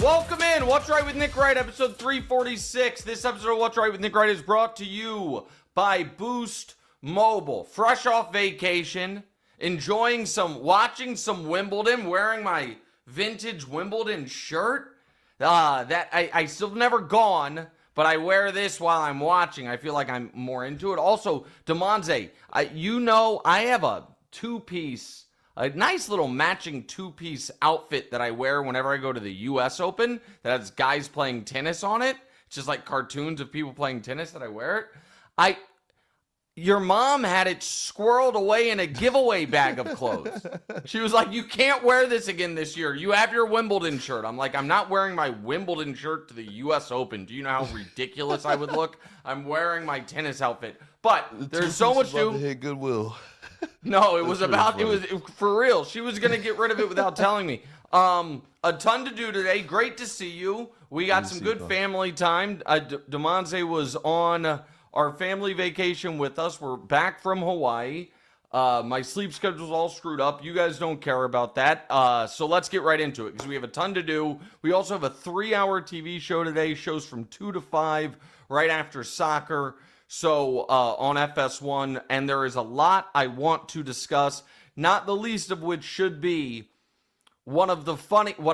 Welcome in. What's Right with Nick Wright, episode 346. This episode of What's Right with Nick Wright is brought to you by Boost Mobile. Fresh off vacation, watching some Wimbledon, wearing my vintage Wimbledon shirt. That I still never gone, but I wear this while I'm watching. I feel like I'm more into it. Also, Damonza, I have a nice little matching two-piece outfit that I wear whenever I go to the U.S. Open that has guys playing tennis on it. It's just like cartoons of people playing tennis that I wear it. Your mom had it squirreled away in a giveaway bag of clothes. She was like, you can't wear this again this year. You have your Wimbledon shirt. I'm like, I'm not wearing my Wimbledon shirt to the U.S. Open. Do you know how ridiculous I would look? I'm wearing my tennis outfit. But there's so much to... Hit Goodwill. No, it was for real. She was going to get rid of it without telling me. A ton to do today. Great to see you. We got some good family time. Damonza was on our family vacation with us. We're back from Hawaii. My sleep schedule's all screwed up. You guys don't care about that. So let's get right into it because we have a ton to do. We also have a 3-hour TV show today. Shows from 2 to 5 right after soccer. So on FS1, and there is a lot I want to discuss, not the least of which should be what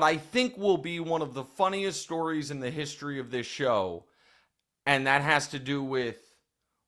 I think will be one of the funniest stories in the history of this show, and that has to do with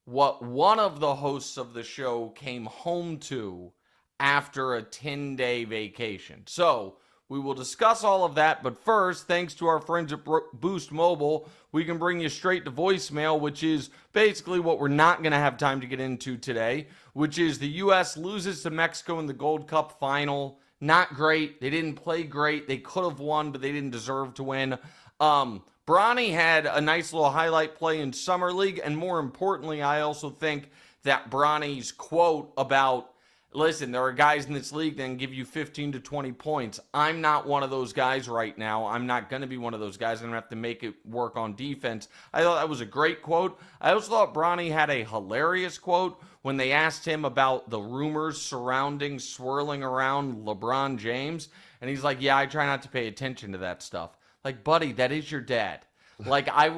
what one of the hosts of the show came home to after a 10-day vacation. So we will discuss all of that, but first, thanks to our friends at Boost Mobile, we can bring you straight to voicemail, which is basically what we're not going to have time to get into today, which is the U.S. loses to Mexico in the Gold Cup final. Not great. They didn't play great. They could have won, but they didn't deserve to win. Bronny had a nice little highlight play in Summer League, and more importantly, I also think that Bronny's quote about, listen, there are guys in this league that can give you 15 to 20 points. I'm not one of those guys right now. I'm not going to be one of those guys. I'm going to have to make it work on defense. I thought that was a great quote. I also thought Bronny had a hilarious quote when they asked him about the rumors swirling around LeBron James. And he's like, yeah, I try not to pay attention to that stuff. Like, buddy, that is your dad. Like, I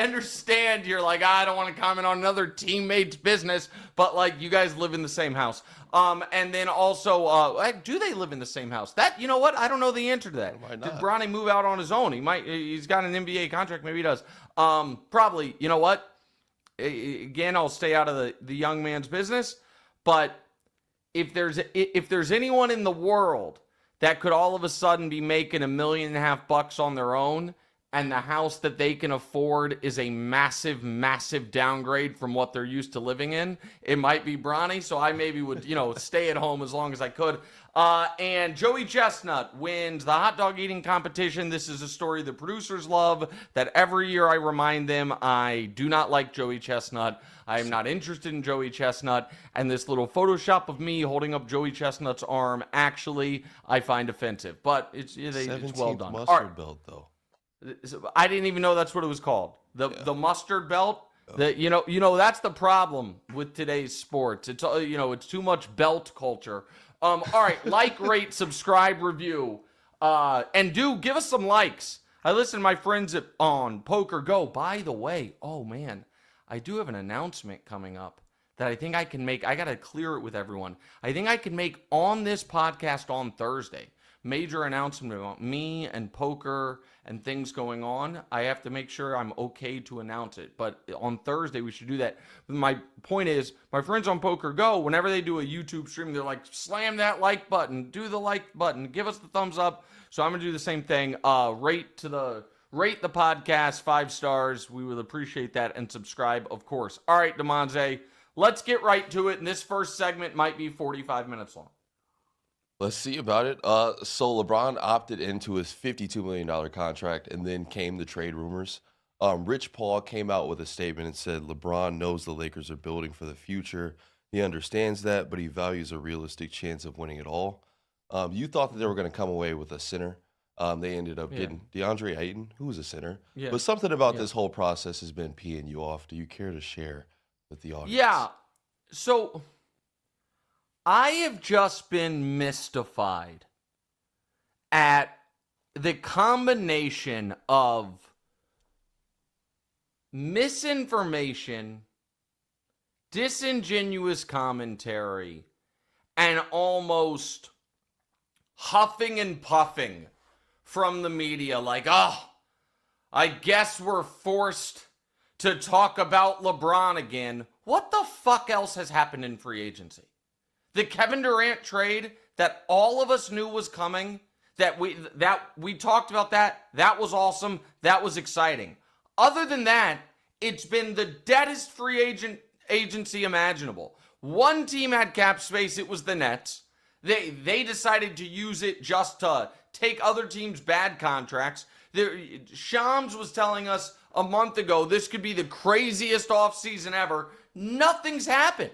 understand you're like, I don't want to comment on another teammate's business, but like, you guys live in the same house. And then also, do they live in the same house? You know what? I don't know the answer to that. Did Bronny move out on his own? He's got an NBA contract. Maybe he does. Probably, you know what? Again, I'll stay out of the young man's business, but if there's anyone in the world that could all of a sudden be making $1.5 million on their own, and the house that they can afford is a massive, massive downgrade from what they're used to living in, it might be Bronny. So I maybe would, stay at home as long as I could. And Joey Chestnut wins the hot dog eating competition. This is a story the producers love, that every year I remind them I do not like Joey Chestnut. I am not interested in Joey Chestnut. And this little Photoshop of me holding up Joey Chestnut's arm, actually, I find offensive. But it's well done. Mustard belt, though. I didn't even know that's what it was called. The mustard belt. That's the problem with today's sports. It's it's too much belt culture. All right, like, rate, subscribe, review, and give us some likes. I listen to my friends on Poker Go. By the way, oh man, I do have an announcement coming up that I think I can make. I gotta clear it with everyone. I think I can make on this podcast on Thursday. Major announcement about me and poker and things going on. I have to make sure I'm okay to announce it. But on Thursday, we should do that. My point is, my friends on Poker Go, whenever they do a YouTube stream, they're like, slam that like button, do the like button, give us the thumbs up. So I'm going to do the same thing. Rate the podcast 5 stars. We would appreciate that. And subscribe, of course. All right, Damonza, let's get right to it. And this first segment might be 45 minutes long. Let's see about it. So LeBron opted into his $52 million contract, and then came the trade rumors. Rich Paul came out with a statement and said LeBron knows the Lakers are building for the future. He understands that, but he values a realistic chance of winning it all. You thought that they were going to come away with a center. They ended up getting DeAndre Ayton, who was a center. Yeah. But something about this whole process has been peeing you off. Do you care to share with the audience? Yeah. So I have just been mystified at the combination of misinformation, disingenuous commentary, and almost huffing and puffing from the media like, oh, I guess we're forced to talk about LeBron again. What the fuck else has happened in free agency? The Kevin Durant trade that all of us knew was coming, that we talked about that was awesome, that was exciting. Other than that, it's been the deadest free agency imaginable. One team had cap space, it was the Nets. They decided to use it just to take other teams' bad contracts. Shams was telling us a month ago this could be the craziest offseason ever. Nothing's happened.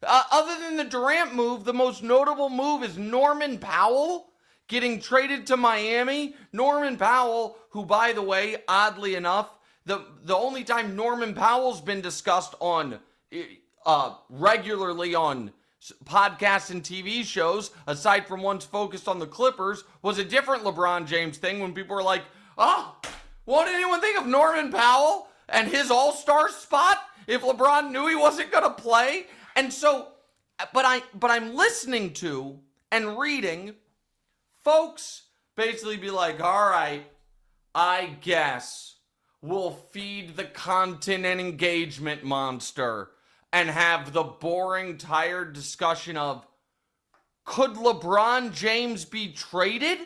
Other than the Durant move, the most notable move is Norman Powell getting traded to Miami. Norman Powell, who, by the way, oddly enough, the only time Norman Powell's been discussed on regularly on podcasts and TV shows, aside from ones focused on the Clippers, was a different LeBron James thing when people were like, oh, won't anyone think of Norman Powell and his all-star spot if LeBron knew he wasn't going to play? And so, but I'm listening to and reading folks basically be like, all right, I guess we'll feed the content and engagement monster and have the boring, tired discussion of, could LeBron James be traded?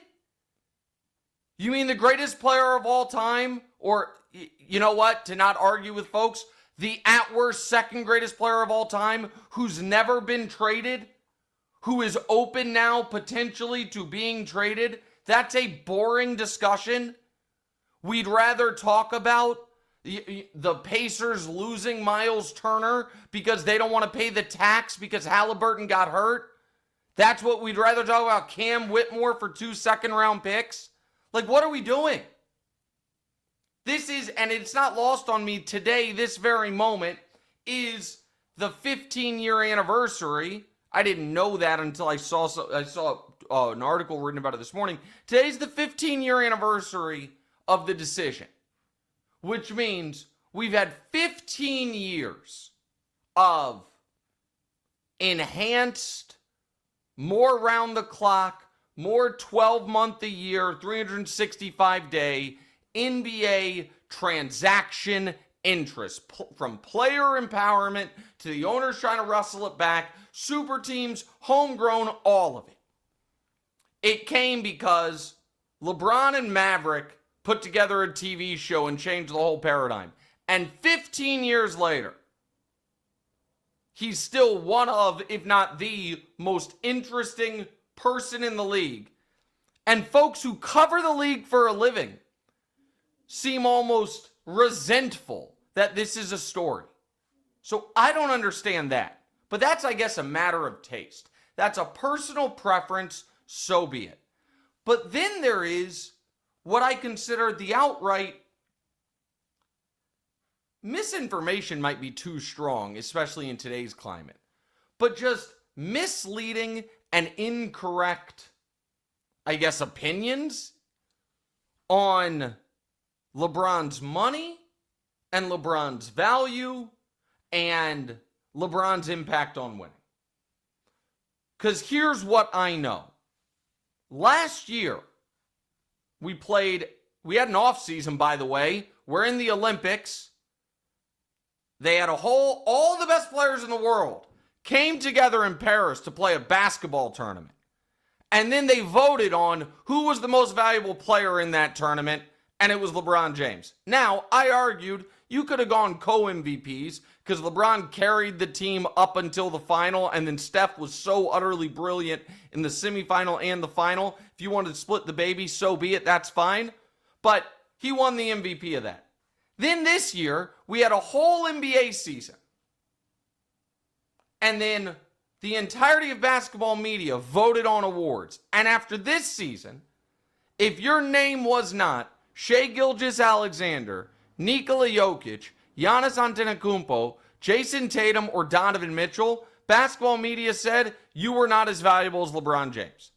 You mean the greatest player of all time? Or, you know what, to not argue with folks, the at worst second greatest player of all time who's never been traded, who is open now potentially to being traded? That's a boring discussion. We'd rather talk about the Pacers losing Miles Turner because they don't want to pay the tax because Halliburton got hurt. That's what we'd rather talk about. Cam Whitmore for 2 second-round picks. Like, what are we doing? This is, and it's not lost on me today, this very moment, is the 15-year anniversary. I didn't know that until I saw an article written about it this morning. Today's the 15-year anniversary of the decision, which means we've had 15 years of enhanced, more round-the-clock, more 12-month-a-year, 365-day NBA transaction interest, from player empowerment to the owners trying to wrestle it back, super teams, homegrown, all of it. It came because LeBron and Maverick put together a TV show and changed the whole paradigm. And 15 years later, he's still one of, if not the most interesting person in the league. And folks who cover the league for a living seem almost resentful that this is a story. So I don't understand that. But that's, I guess, a matter of taste. That's a personal preference, so be it. But then there is what I consider the outright misinformation, might be too strong, especially in today's climate, but just misleading and incorrect, I guess, opinions on LeBron's money and LeBron's value and LeBron's impact on winning. Because here's what I know. Last year, we had an off season, by the way. We're in the Olympics. They had all the best players in the world came together in Paris to play a basketball tournament. And then they voted on who was the most valuable player in that tournament, and it was LeBron James. Now, I argued you could have gone co-MVPs because LeBron carried the team up until the final, and then Steph was so utterly brilliant in the semifinal and the final. If you wanted to split the baby, so be it, that's fine. But he won the MVP of that. Then this year, we had a whole NBA season. And then the entirety of basketball media voted on awards. And after this season, if your name was not Shai Gilgeous-Alexander, Nikola Jokic, Giannis Antetokounmpo, Jason Tatum, or Donovan Mitchell, basketball media said you were not as valuable as LeBron James.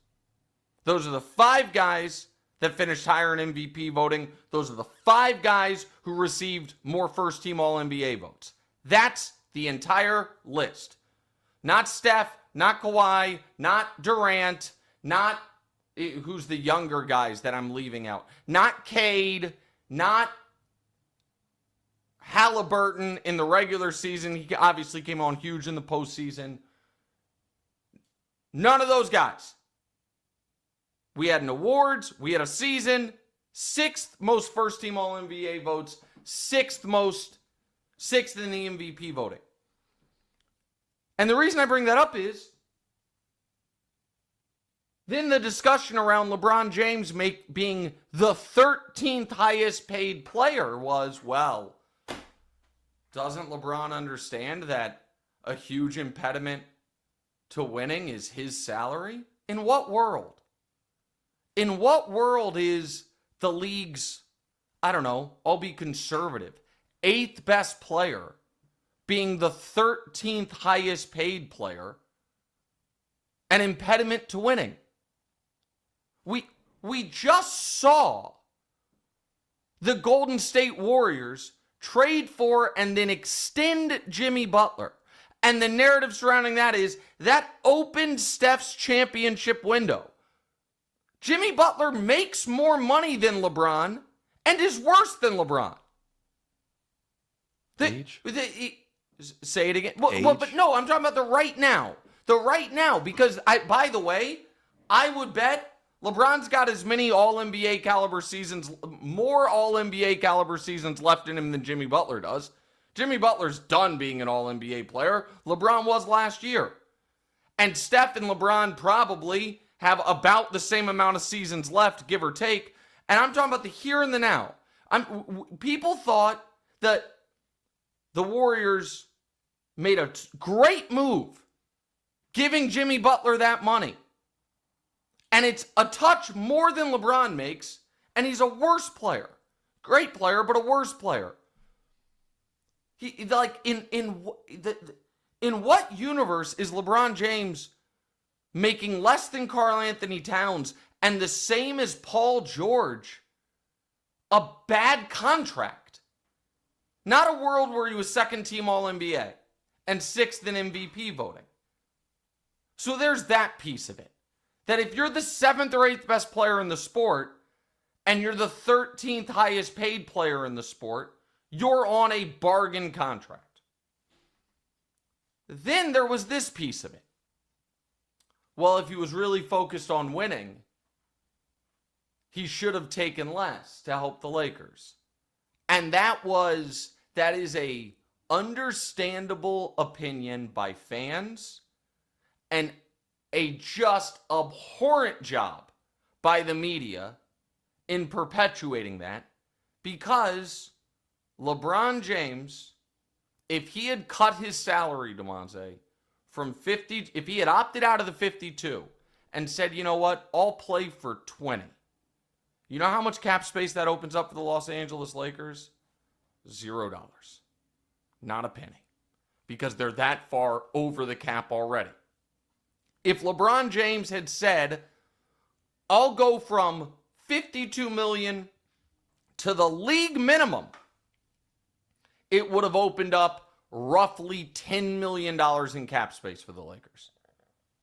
Those are the 5 guys that finished higher in MVP voting. Those are the 5 guys who received more first-team All-NBA votes. That's the entire list. Not Steph, not Kawhi, not Durant, not who's the younger guys that I'm leaving out. Not Cade, not Halliburton in the regular season. He obviously came on huge in the postseason. None of those guys. We had an awards. We had a season. 6th most first-team All-NBA votes. 6th in the MVP voting. And the reason I bring that up is then the discussion around LeBron James being the 13th highest paid player was, well, doesn't LeBron understand that a huge impediment to winning is his salary? In what world? In what world is the league's, I don't know, I'll be conservative, 8th best player being the 13th highest paid player an impediment to winning? We just saw the Golden State Warriors trade for and then extend Jimmy Butler. And the narrative surrounding that is that opened Steph's championship window. Jimmy Butler makes more money than LeBron and is worse than LeBron. Age? Say it again. But no, I'm talking about the right now. The right now, because by the way, I would bet LeBron's got as many All-NBA caliber seasons, more All-NBA caliber seasons left in him than Jimmy Butler does. Jimmy Butler's done being an All-NBA player. LeBron was last year. And Steph and LeBron probably have about the same amount of seasons left, give or take. And I'm talking about the here and the now. People thought that the Warriors made a great move giving Jimmy Butler that money. And it's a touch more than LeBron makes, and he's a worse player. Great player, but a worse player. He like in what universe is LeBron James making less than Karl Anthony Towns and the same as Paul George? A bad contract. Not a world where he was second team All-NBA and 6th in MVP voting. So there's that piece of it. That if you're the 7th or 8th best player in the sport and you're the 13th highest paid player in the sport, you're on a bargain contract. Then there was this piece of it. Well, if he was really focused on winning, he should have taken less to help the Lakers. And that is a understandable opinion by fans and a just abhorrent job by the media in perpetuating that, because LeBron James, if he had cut his salary, Damonza, from 50, if he had opted out of the 52 and said, you know what, I'll play for 20. You know how much cap space that opens up for the Los Angeles Lakers? $0. Not a penny. Because they're that far over the cap already. If LeBron James had said, I'll go from $52 million to the league minimum, it would have opened up roughly $10 million in cap space for the Lakers.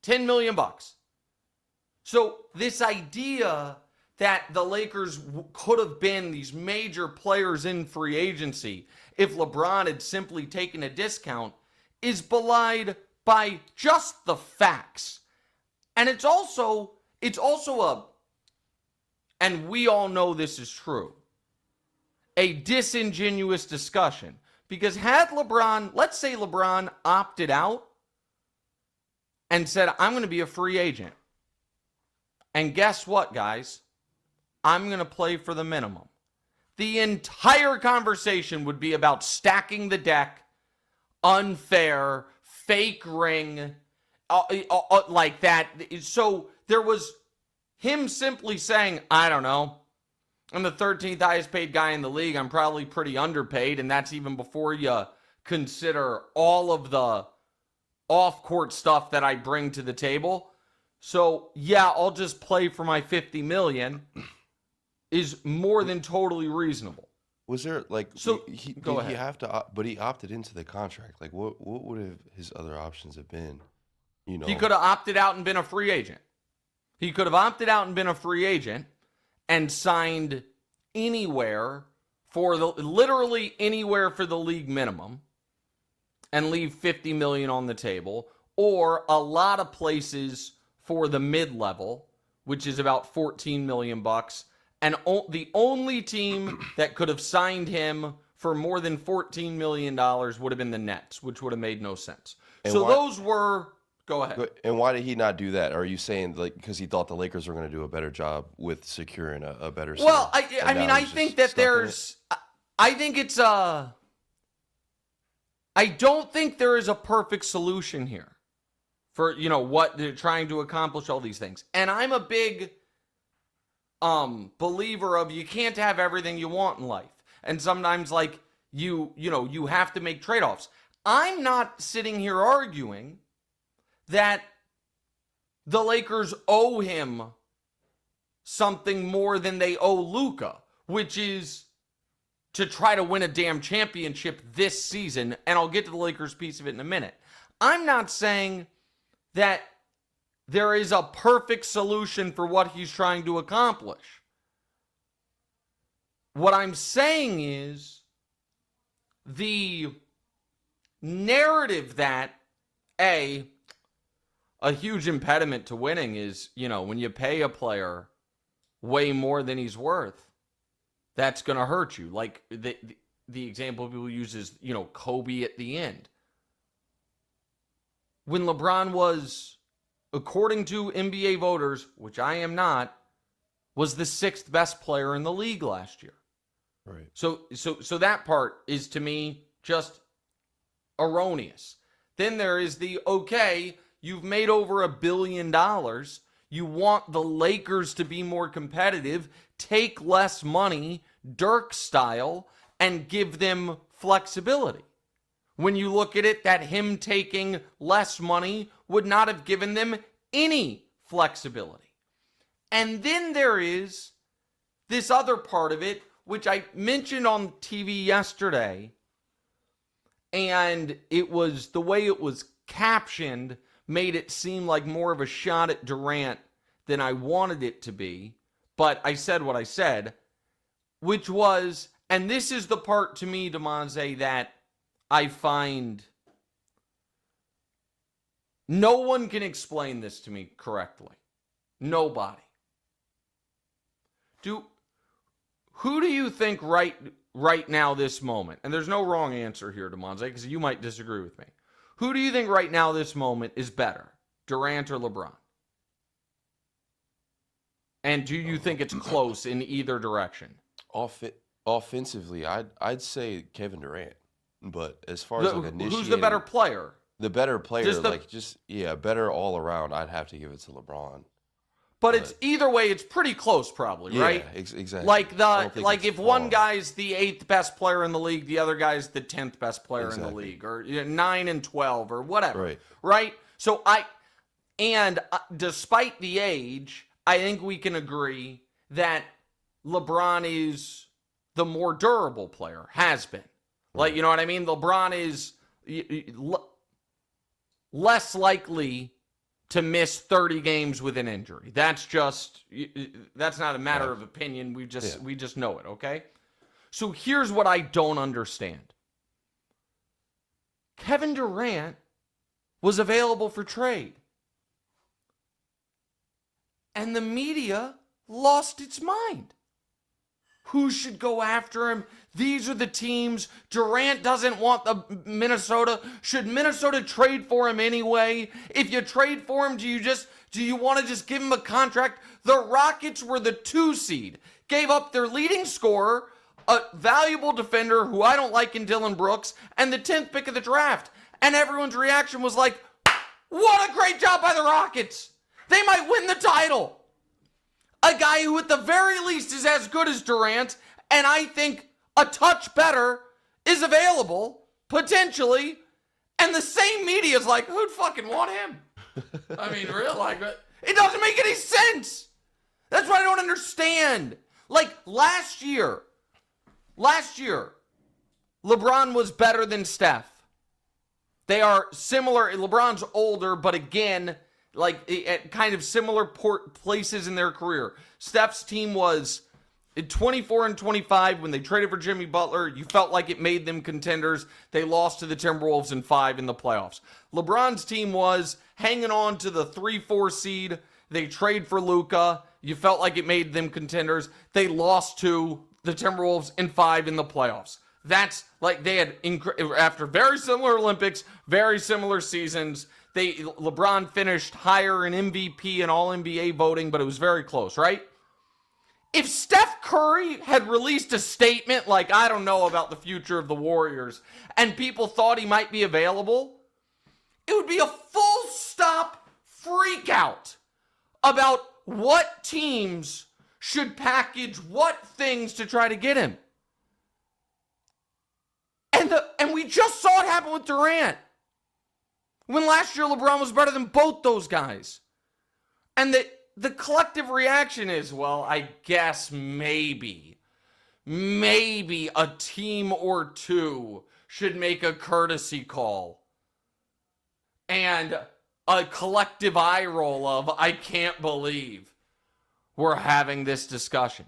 $10 million. So this idea that the Lakers could have been these major players in free agency if LeBron had simply taken a discount is belied by just the facts. And it's also and we all know this is true, a disingenuous discussion. Because had LeBron, let's say LeBron opted out and said, I'm going to be a free agent. And guess what, guys? I'm going to play for the minimum. The entire conversation would be about stacking the deck, unfair, fake ring, like that. So there was him simply saying, I don't know, I'm the 13th highest paid guy in the league. I'm probably pretty underpaid, and that's even before you consider all of the off-court stuff that I bring to the table. So, yeah, I'll just play for my $50 million. was more than totally reasonable. Was there like so? Go did ahead. he have to? But he opted into the contract. Like, what would have his other options have been? You know, He could have opted out and been a free agent. He could have opted out and been a free agent and signed anywhere literally anywhere for the league minimum and leave $50 million on the table, or a lot of places for the mid-level, which is about $14 million bucks. And the only team that could have signed him for more than $14 million would have been the Nets, which would have made no sense. And so those were... Go ahead. And why did he not do that? Are you saying like because he thought the Lakers were going to do a better job with securing a better center? Well, I think that there's... I think it's a... I don't think there is a perfect solution here for, what they're trying to accomplish all these things. And I'm a big... believer of you can't have everything you want in life. And sometimes like you have to make trade-offs. I'm not sitting here arguing that the Lakers owe him something more than they owe Luka, which is to try to win a damn championship this season. And I'll get to the Lakers piece of it in a minute. I'm not saying that there is a perfect solution for what he's trying to accomplish. What I'm saying is the narrative that, a huge impediment to winning is, when you pay a player way more than he's worth, that's going to hurt you. Like the example people use is, Kobe at the end. When LeBron was... according to NBA voters, which I am not, was the 6th best player in the league last year. Right. So that part is to me just erroneous. Then there is okay, you've made over $1 billion. You want the Lakers to be more competitive, take less money, Dirk style, and give them flexibility. When you look at it, that him taking less money would not have given them any flexibility. And then there is this other part of it, which I mentioned on TV yesterday, and it was the way it was captioned made it seem like more of a shot at Durant than I wanted it to be. But I said what I said, which was, and this is the part to me, Damonza, that I find no one can explain this to me correctly. Nobody. Who do you think right now, this moment, and there's no wrong answer here, Damonza, because you might disagree with me. Who do you think right now, this moment, is better, Durant or LeBron? And do you think it's close in either direction? Offensively, I'd say Kevin Durant. But as far as like initiating, who's the better player? The better player, better all around. I'd have to give it to LeBron. But it's either way, it's pretty close, probably, right? Yeah, exactly. Like if one guy's the 8th best player in the league, the other guy's the 10th best player in the league, or 9 and 12, or whatever, right? So despite the age, I think we can agree that LeBron is the more durable player, has been. Like, you know what I mean? LeBron is less likely to miss 30 games with an injury. That's not a matter of opinion. We just know it, okay? So here's what I don't understand. Kevin Durant was available for trade. And the media lost its mind. Who should go after him? These are the teams. Durant doesn't want the Minnesota. Should Minnesota trade for him anyway? If you trade for him, do you want to just give him a contract? The Rockets were the 2 seed. Gave up their leading scorer, a valuable defender who I don't like in Dylan Brooks, and the 10th pick of the draft. And everyone's reaction was like, what a great job by the Rockets. They might win the title. A guy who at the very least is as good as Durant, and I think a touch better, is available, potentially, and the same media is like, who'd fucking want him? I mean, real, like, it doesn't make any sense. That's what I don't understand. Like last year, LeBron was better than Steph. They are similar. LeBron's older, but again, like at kind of similar places in their career. Steph's team was 24-25 when they traded for Jimmy Butler. You felt like it made them contenders. They lost to the Timberwolves in 5 in the playoffs. LeBron's team was hanging on to the 3-4 seed. They trade for Luka. You felt like it made them contenders. They lost to the Timberwolves in 5 in the playoffs. That's like they had, after very similar Olympics, very similar seasons, LeBron finished higher in MVP and All-NBA voting, but it was very close, right? If Steph Curry had released a statement like, I don't know about the future of the Warriors, and people thought he might be available, it would be a full stop freak out about what teams should package what things to try to get him. And we just saw it happen with Durant. When last year LeBron was better than both those guys. And the collective reaction is, well, I guess maybe a team or two should make a courtesy call. And a collective eye roll of, I can't believe we're having this discussion.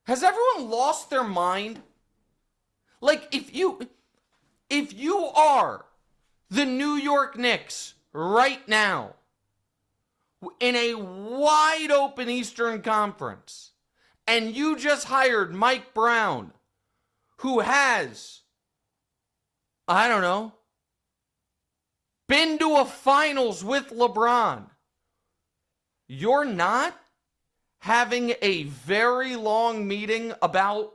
Has everyone lost their mind? Like, if you are the New York Knicks right now in a wide open Eastern Conference, and you just hired Mike Brown, who has, I don't know, been to a finals with LeBron, you're not having a very long meeting about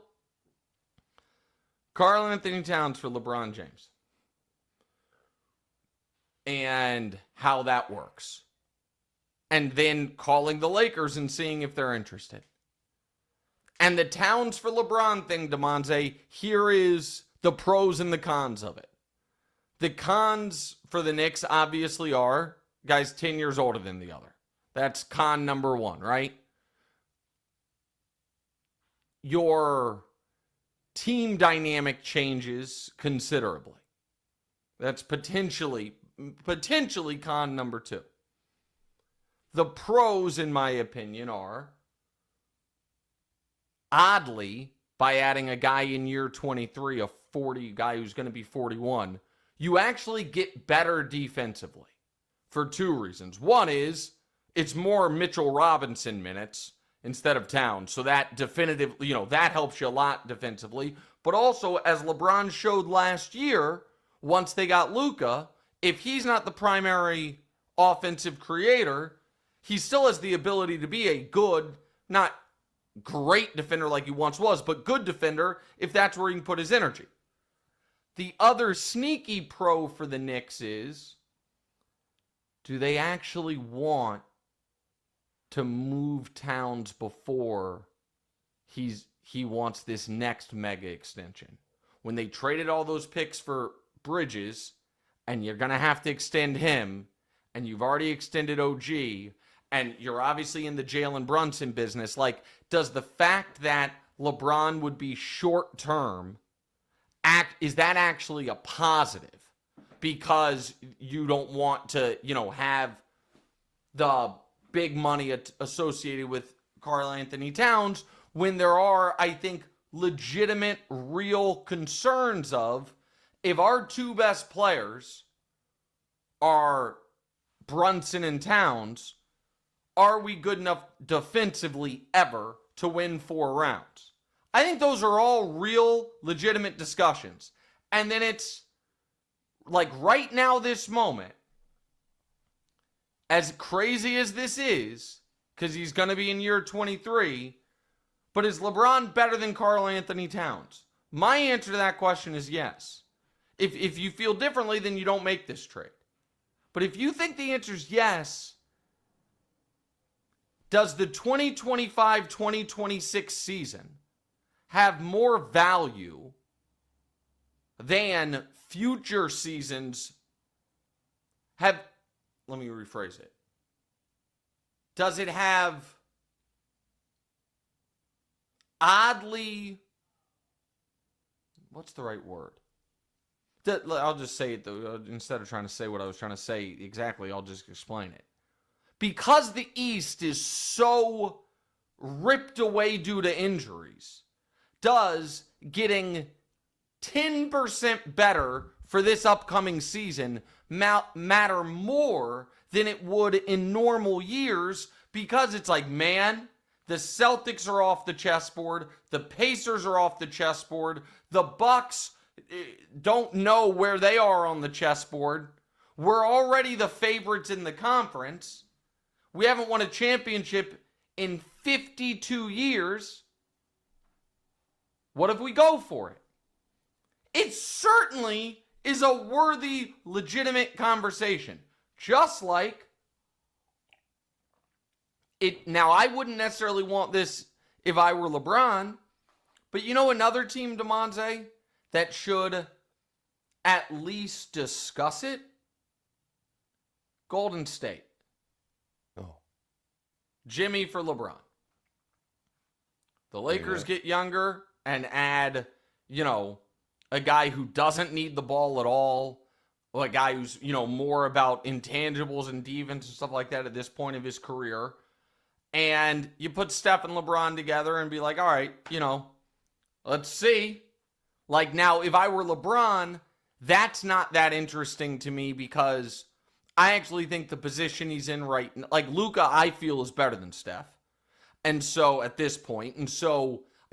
Karl-Anthony Towns for LeBron James and how that works. And then calling the Lakers and seeing if they're interested. And the Towns for LeBron thing, Damonza, here is the pros and the cons of it. The cons for the Knicks obviously are guys 10 years older than the other. That's con number one, right? Your team dynamic changes considerably. That's potentially con number two. The pros, in my opinion, are, oddly, by adding a guy in year 23, a 40 guy who's going to be 41, you actually get better defensively for two reasons. One is it's more Mitchell Robinson minutes instead of Towns. So that definitively, that helps you a lot defensively. But also, as LeBron showed last year, once they got Luka, if he's not the primary offensive creator, he still has the ability to be a good, not great defender like he once was, but good defender if that's where he can put his energy. The other sneaky pro for the Knicks is, do they actually want to move Towns before he wants this next mega extension? When they traded all those picks for Bridges, and you're going to have to extend him, and you've already extended OG, and you're obviously in the Jalen Brunson business, like, does the fact that LeBron would be short-term, is that actually a positive? Because you don't want to, have the big money associated with Karl-Anthony Towns, when there are, I think, legitimate, real concerns of, if our two best players are Brunson and Towns, are we good enough defensively ever to win 4 rounds? I think those are all real, legitimate discussions. And then it's like right now, this moment, as crazy as this is, because he's going to be in year 23, but is LeBron better than Karl-Anthony Towns? My answer to that question is yes. If you feel differently, then you don't make this trade. But if you think the answer is yes, does the 2025-2026 season have more value than future seasons have? Let me rephrase it. Does it have oddly, what's the right word? I'll just say it, though. Instead of trying to say what I was trying to say exactly, I'll just explain it. Because the East is so ripped away due to injuries, does getting 10% better for this upcoming season matter more than it would in normal years? Because it's like, man, the Celtics are off the chessboard, the Pacers are off the chessboard, the Bucks don't know where they are on the chessboard. We're already the favorites in the conference. We haven't won a championship in 52 years. What if we go for it? It certainly is a worthy, legitimate conversation. Just like it. Now, I wouldn't necessarily want this if I were LeBron, but you know another team, Damonza, that should at least discuss it? Golden State. Oh. Jimmy for LeBron. The Lakers get younger and add, a guy who doesn't need the ball at all, or a guy who's, more about intangibles and defense and stuff like that at this point of his career. And you put Steph and LeBron together and be like, all right, let's see. Like, now, if I were LeBron, that's not that interesting to me because I actually think the position he's in right now, like Luka, I feel is better than Steph. And so at this point,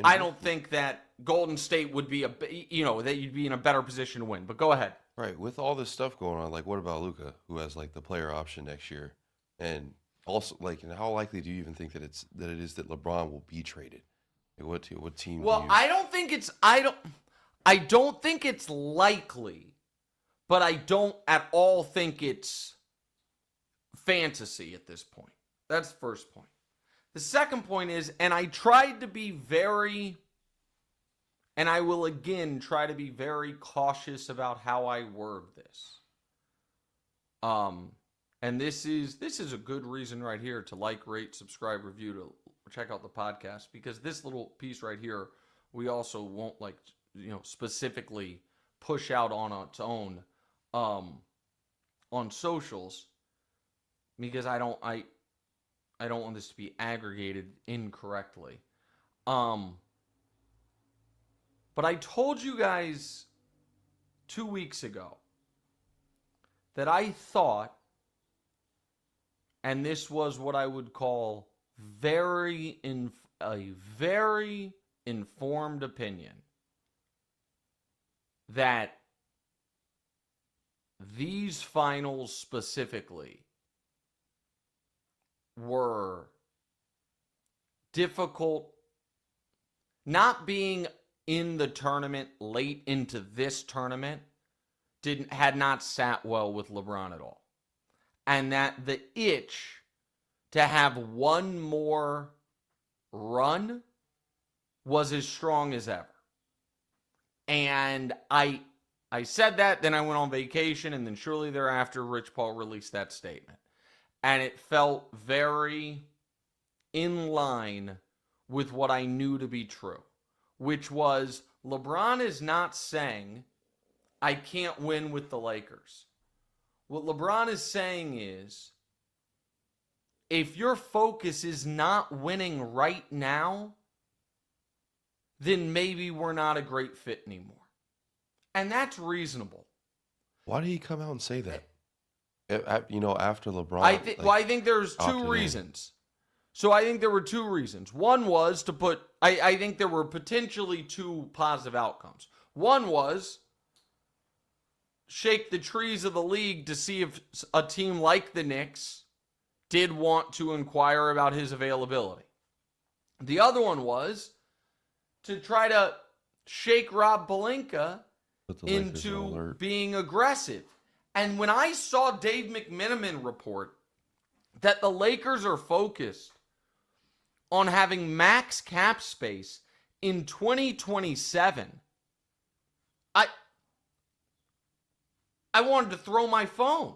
I don't think that Golden State would be that you'd be in a better position to win. But go ahead. Right. With all this stuff going on, like, what about Luka, who has like the player option next year? And also, like, and how likely do you even think that it is that LeBron will be traded? Like, what team? Well, I don't think it's likely, but I don't at all think it's fantasy at this point. That's the first point. The second point is, and I tried to be and I will again try to be very cautious about how I word this. And this is a good reason right here to like, rate, subscribe, review, to check out the podcast, because this little piece right here, we also won't specifically push out on its own on socials, because I don't want this to be aggregated incorrectly. But I told you guys 2 weeks ago that I thought, and this was what I would call a very informed opinion, that these finals specifically were difficult. Not being in the tournament late into this tournament had not sat well with LeBron at all. And that the itch to have one more run was as strong as ever. And I said that, then I went on vacation, and then shortly thereafter, Rich Paul released that statement. And it felt very in line with what I knew to be true, which was LeBron is not saying, I can't win with the Lakers. What LeBron is saying is, if your focus is not winning right now, then maybe we're not a great fit anymore. And that's reasonable. Why did he come out and say that? After LeBron. I think there's two reasons. So I think there were two reasons. One was to put, I think there were potentially two positive outcomes. One was shake the trees of the league to see if a team like the Knicks did want to inquire about his availability. The other one was to try to shake Rob Pelinka into being aggressive. And when I saw Dave McMenamin report that the Lakers are focused on having max cap space in 2027, I wanted to throw my phone.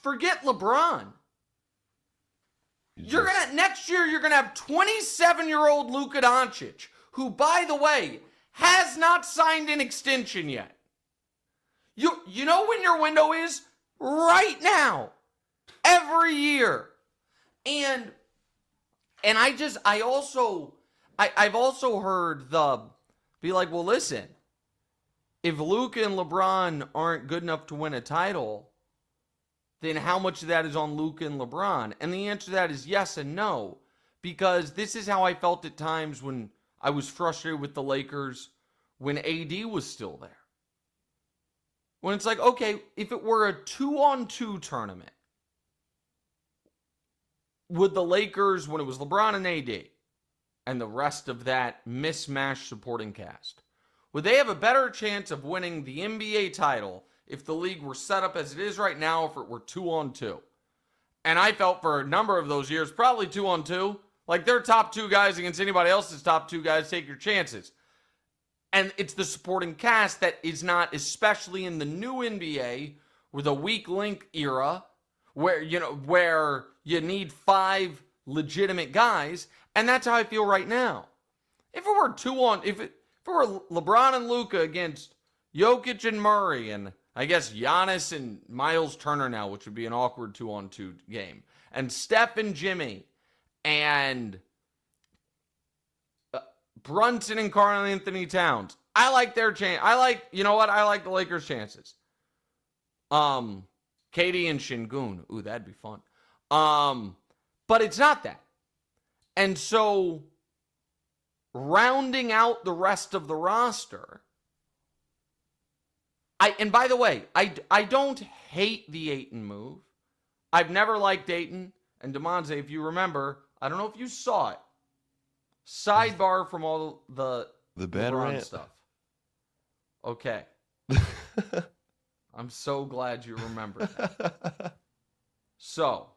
Forget LeBron. You're gonna next year you're going to have 27-year-old Luka Doncic, who, by the way, has not signed an extension yet. You know when your window is? Right now. Every year. And I've also heard be like, well, listen, if Luka and LeBron aren't good enough to win a title, then how much of that is on Luka and LeBron? And the answer to that is yes and no, because this is how I felt at times when I was frustrated with the Lakers when AD was still there. When it's like, okay, if it were a 2-on-2 tournament, would the Lakers, when it was LeBron and AD, and the rest of that mismatched supporting cast, would they have a better chance of winning the NBA title if the league were set up as it is right now, if it were 2-on-2? And I felt for a number of those years, probably 2-on-2. Like, their top two guys against anybody else's top two guys, take your chances. And it's the supporting cast that is not, especially in the new NBA, with a weak link era, where you need 5 legitimate guys, and that's how I feel right now. If it were if it were LeBron and Luka against Jokic and Murray, and I guess Giannis and Miles Turner now, which would be an awkward 2-on-2 game, and Steph and Jimmy, and Brunson and Karl Anthony Towns. I like their chance. I like the Lakers' chances. Katie and Şengün. Ooh, that'd be fun. But it's not that. And so, rounding out the rest of the roster, and by the way, I don't hate the Ayton move. I've never liked Ayton. And Damonza, if you remember, I don't know if you saw it. Sidebar from all the bad LeBron rant stuff. Okay. I'm so glad you remember that. So,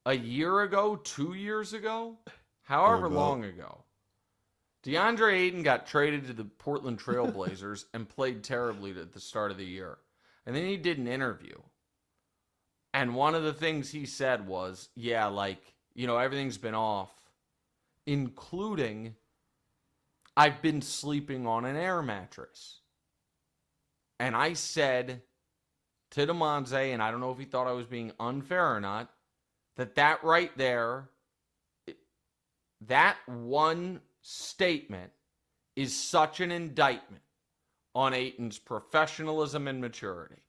a year ago, 2 years ago, however long ago, DeAndre Ayton got traded to the Portland Trail Blazers and played terribly at the start of the year. And then he did an interview. And one of the things he said was, yeah, everything's been off, including I've been sleeping on an air mattress. And I said to Damonza, and I don't know if he thought I was being unfair or not, that right there, that one statement is such an indictment on Ayton's professionalism and maturity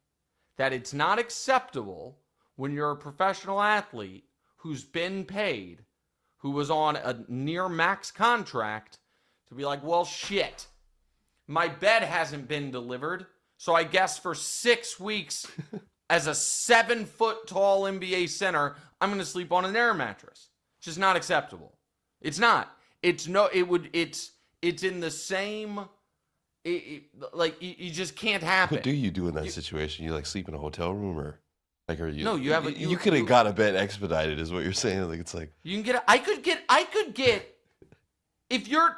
that it's not acceptable when you're a professional athlete who's been paid, who was on a near max contract, to be like, well, shit, my bed hasn't been delivered, so I guess for 6 weeks as a 7-foot tall NBA center, I'm going to sleep on an air mattress. It's just not acceptable. It's not. It's in the same, you just can't happen. What do you do in that situation? You sleep in a hotel room, or are you? No, you have you could have got a bed expedited, is what you're saying. You can get. I could get. If you're,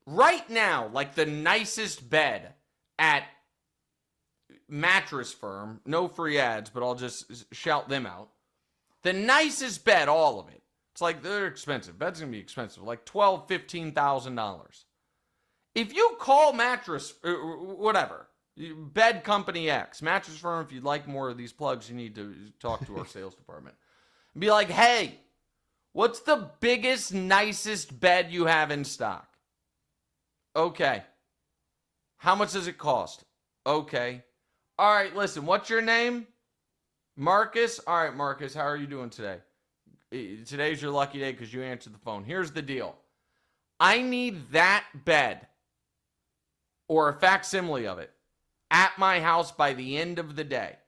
right now, the nicest bed at Mattress Firm. No free ads, but I'll just shout them out. The nicest bed, all of it. It's they're expensive. Bed's gonna be expensive, $12,000, $15,000. If you call mattress, whatever, bed company X, Mattress Firm, if you'd like more of these plugs, you need to talk to our sales department. And be like, hey, what's the biggest, nicest bed you have in stock? Okay. How much does it cost? Okay. All right, listen, what's your name? Marcus? All right, Marcus, how are you doing today? Today's your lucky day because you answered the phone. Here's the deal. I need that bed or a facsimile of it at my house by the end of the day.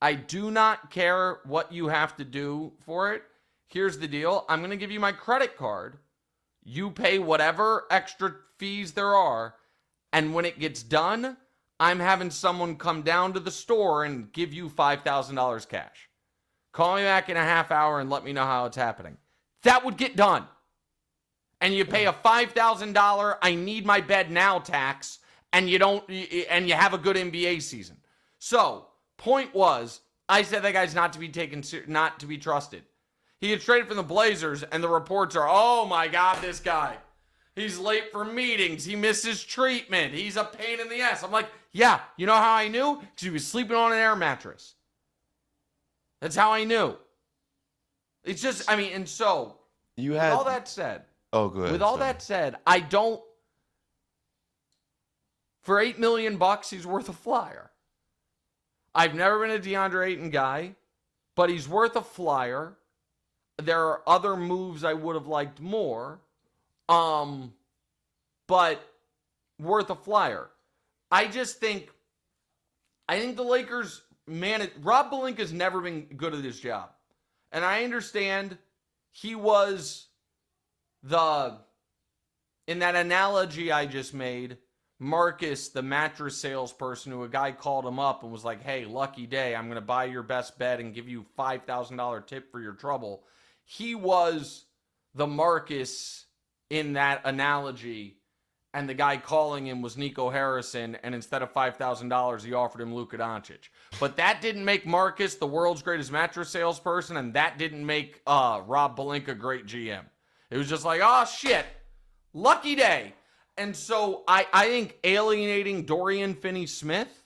I do not care what you have to do for it. Here's the deal. I'm going to give you my credit card. You pay whatever extra fees there are. And when it gets done, I'm having someone come down to the store and give you $5,000 cash. Call me back in a half hour and let me know how it's happening. That would get done. And you pay a $5,000 I need my bed now tax, and you have a good NBA season. So, point was, I said that guy's not to be trusted. He gets traded from the Blazers, and the reports are, oh my God, this guy. He's late for meetings. He misses treatment. He's a pain in the ass. I'm like, yeah, you know how I knew? Because he was sleeping on an air mattress. That's how I knew. It's just, I mean, and so, with all that said, Oh, good. with all that said, I don't, for $8 million, he's worth a flyer. I've never been a DeAndre Ayton guy, but he's worth a flyer. There are other moves I would have liked more, but worth a flyer. I think the Lakers, Rob Pelinka's never been good at his job. And I understand he was in that analogy I just made, Marcus, the mattress salesperson, who a guy called him up and was like, hey, lucky day, I'm going to buy your best bed and give you $5,000 tip for your trouble. He was the Marcus in that analogy, and the guy calling him was Nico Harrison, and instead of $5,000, he offered him Luka Doncic. But that didn't make Marcus the world's greatest mattress salesperson, and that didn't make Rob Pelinka great GM. It was just like, oh, shit, lucky day. And so I think alienating Dorian Finney-Smith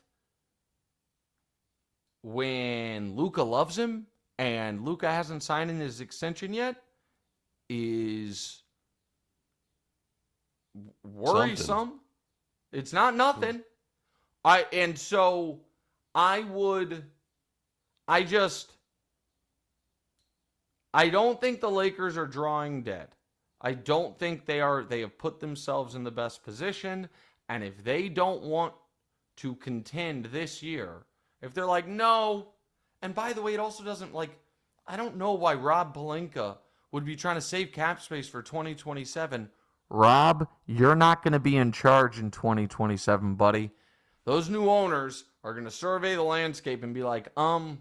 when Luka loves him and Luka hasn't signed in his extension yet is worrisome. Something. It's not nothing. I don't think the Lakers are drawing dead. I don't think they are. They have put themselves in the best position. And if they don't want to contend this year, if they're like, no, and by the way, it also doesn't I don't know why Rob Pelinka would be trying to save cap space for 2027. Rob, you're not going to be in charge in 2027, buddy. Those new owners are going to survey the landscape and be like, so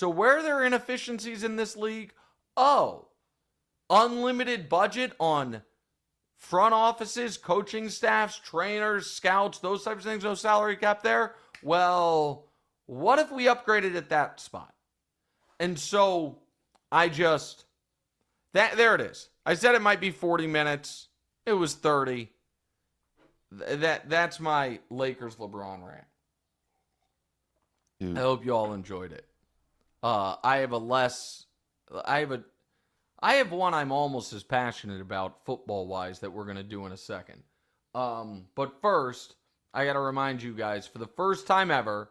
where are there inefficiencies in this league? Oh, unlimited budget on front offices, coaching staffs, trainers, scouts, those types of things, no salary cap there. Well, what if we upgraded at that spot? And so there it is. I said it might be 40 minutes. It was 30. That's my Lakers LeBron rant. Dude. I hope you all enjoyed it. I have one I'm almost as passionate about football-wise that we're going to do in a second. But first, I got to remind you guys, for the first time ever,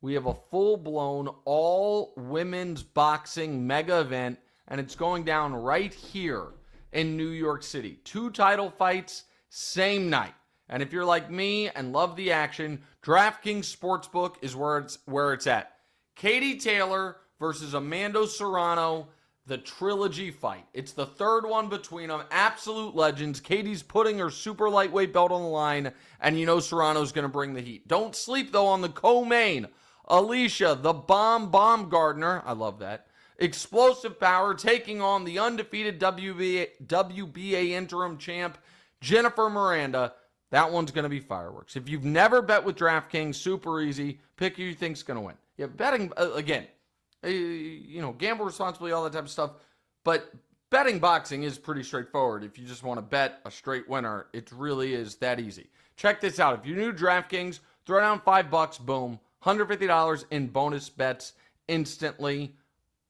we have a full-blown all-women's boxing mega event, and it's going down right here in New York City. 2 title fights, same night. And if you're like me and love the action, DraftKings Sportsbook is where it's at. Katie Taylor versus Amanda Serrano, the trilogy fight. It's the third one between them. Absolute legends. Katie's putting her super lightweight belt on the line, and you know Serrano's going to bring the heat. Don't sleep, though, on the co-main. Alicia, the bomb Baumgardner, I love that, explosive power, taking on the undefeated WBA interim champ, Jennifer Miranda. That one's going to be fireworks. If you've never bet with DraftKings, super easy. Pick who you think's going to win. Yeah, betting, again, gamble responsibly, all that type of stuff. But betting boxing is pretty straightforward. If you just want to bet a straight winner, it really is that easy. Check this out. If you're new to DraftKings, throw down $5, boom, $150 in bonus bets instantly.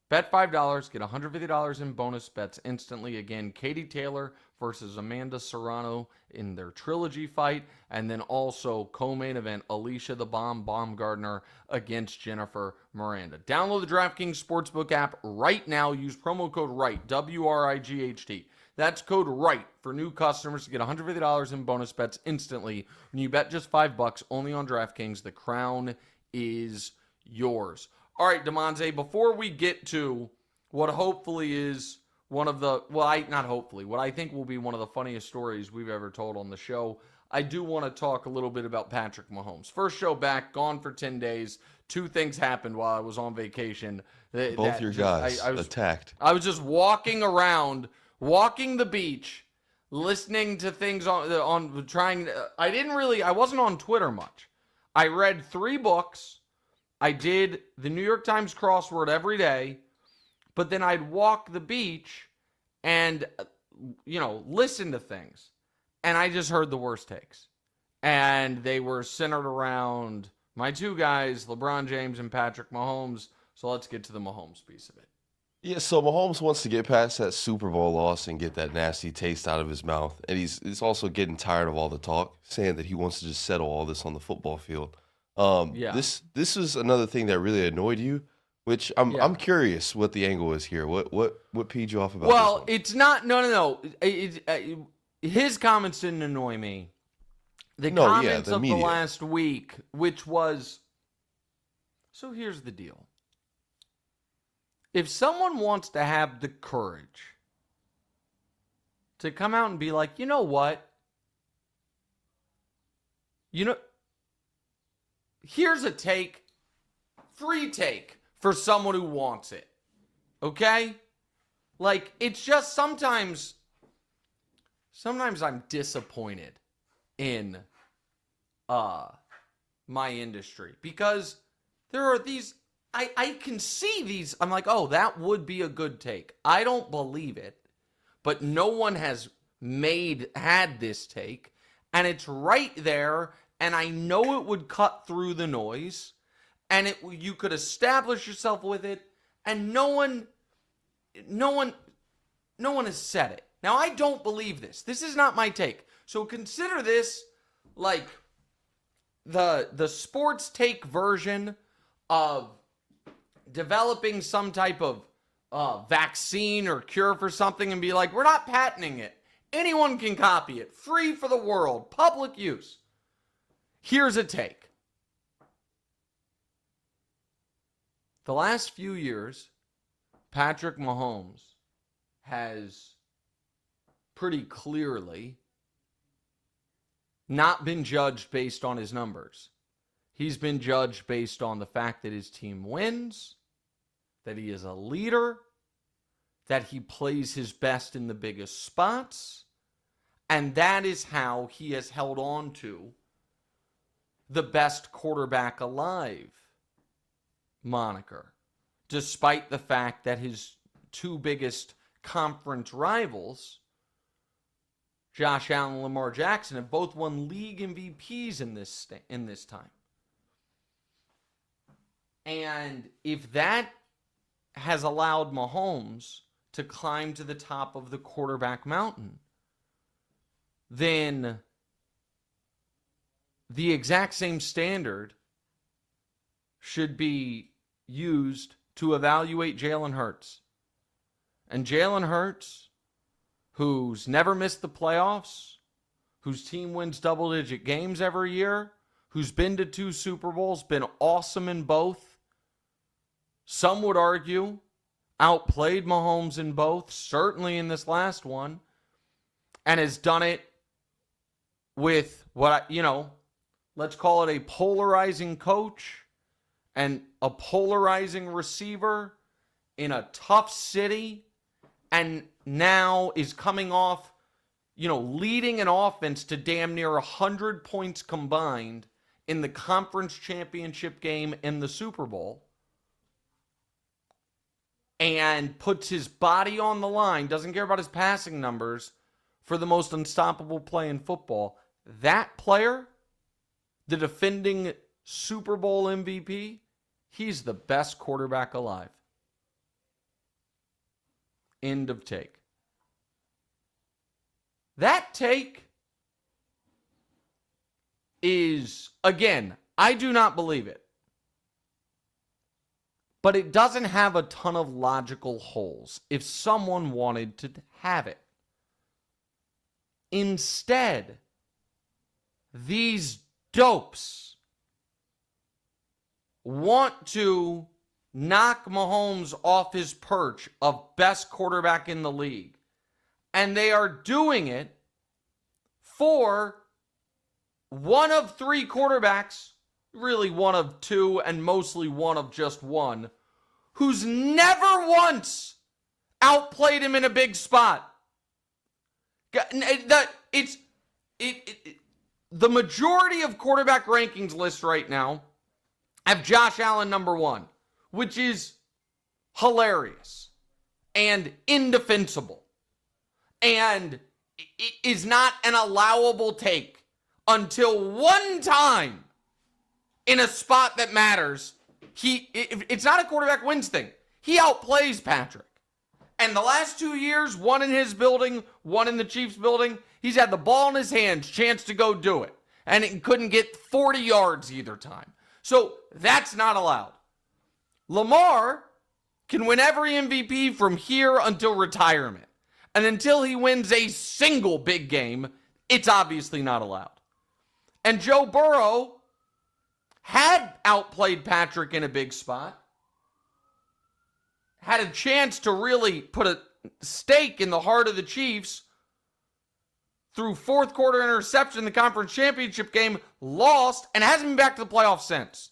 Bet $5, get $150 in bonus bets instantly. Again, Katie Taylor versus Amanda Serrano in their trilogy fight. And then also co-main event, Alicia the Bomb Baumgardner against Jennifer Miranda. Download the DraftKings Sportsbook app right now. Use promo code WRIGHT, WRIGHT. That's code WRIGHT for new customers to get $150 in bonus bets instantly. When you bet just $5 only on DraftKings, the crown is yours. All right, Damonza, before we get to what hopefully is one of the, what I think will be one of the funniest stories we've ever told on the show, I do want to talk a little bit about Patrick Mahomes. First show back, gone for 10 days. 2 things happened while I was on vacation. Both your guys attacked. I was just walking around, walking the beach, listening to things on trying. I wasn't on Twitter much. I read 3 books. I did the New York Times crossword every day, But then I'd walk the beach and, listen to things. And I just heard the worst takes. And they were centered around my two guys, LeBron James and Patrick Mahomes. So let's get to the Mahomes piece of it. Yeah, so Mahomes wants to get past that Super Bowl loss and get that nasty taste out of his mouth. And he's also getting tired of all the talk, saying that he wants to just settle all this on the football field. This was another thing that really annoyed you, which I'm curious what the angle is here. What peed you off about this one? It's not, no. His comments didn't annoy me. The comments of the last week, which was, so here's the deal. If someone wants to have the courage to come out and be like, you know what? Here's a take, free take for someone who wants it. Okay? Like, it's just sometimes I'm disappointed in my industry because there are these, I can see these. I'm like, oh, that would be a good take. I don't believe it, but no one has had this take, and it's right there, and I know it would cut through the noise, and you could establish yourself with it, and no one has said it. Now, I don't believe this. This is not my take. So consider this like the sports take version of developing some type of vaccine or cure for something and be like, we're not patenting it. Anyone can copy it. Free for the world. Public use. Here's a take. The last few years, Patrick Mahomes has pretty clearly not been judged based on his numbers. He's been judged based on the fact that his team wins, that he is a leader, that he plays his best in the biggest spots, and that is how he has held on to the best quarterback alive moniker, despite the fact that his two biggest conference rivals, Josh Allen and Lamar Jackson, have both won league MVPs in this time. And if that has allowed Mahomes to climb to the top of the quarterback mountain, then the exact same standard should be used to evaluate Jalen Hurts. And Jalen Hurts, who's never missed the playoffs, whose team wins double-digit games every year, who's been to 2 Super Bowls, been awesome in both, some would argue outplayed Mahomes in both, certainly in this last one, and has done it with let's call it a polarizing coach and a polarizing receiver in a tough city, and now is coming off, leading an offense to damn near 100 points combined in the conference championship game and the Super Bowl, and puts his body on the line, doesn't care about his passing numbers, for the most unstoppable play in football. That player, the defending Super Bowl MVP, he's the best quarterback alive. End of take. That take is, again, I do not believe it. But it doesn't have a ton of logical holes if someone wanted to have it. Instead, these dopes want to knock Mahomes off his perch of best quarterback in the league. And they are doing it for one of 3 quarterbacks, really one of 2, and mostly one of just 1, who's never once outplayed him in a big spot. The majority of quarterback rankings lists right now have Josh Allen number 1, which is hilarious. and indefensible and is not an allowable take until one time in a spot that matters. It's not a quarterback wins thing. He outplays Patrick. And the last 2 years, one in his building, one in the Chiefs building, he's had the ball in his hands, chance to go do it. And it couldn't get 40 yards either time. So that's not allowed. Lamar can win every MVP from here until retirement. And until he wins a single big game, it's obviously not allowed. And Joe Burrow had outplayed Patrick in a big spot. Had a chance to really put a stake in the heart of the Chiefs through fourth quarter interception in the conference championship game, lost, and hasn't been back to the playoffs since.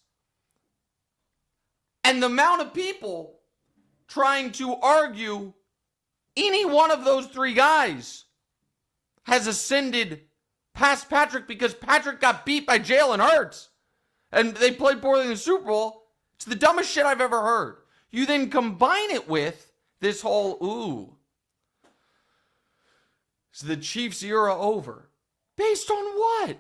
And the amount of people trying to argue any one of those three guys has ascended past Patrick because Patrick got beat by Jalen Hurts and they played poorly in the Super Bowl. It's the dumbest shit I've ever heard. You then combine it with this whole, is the Chiefs era over? Based on what?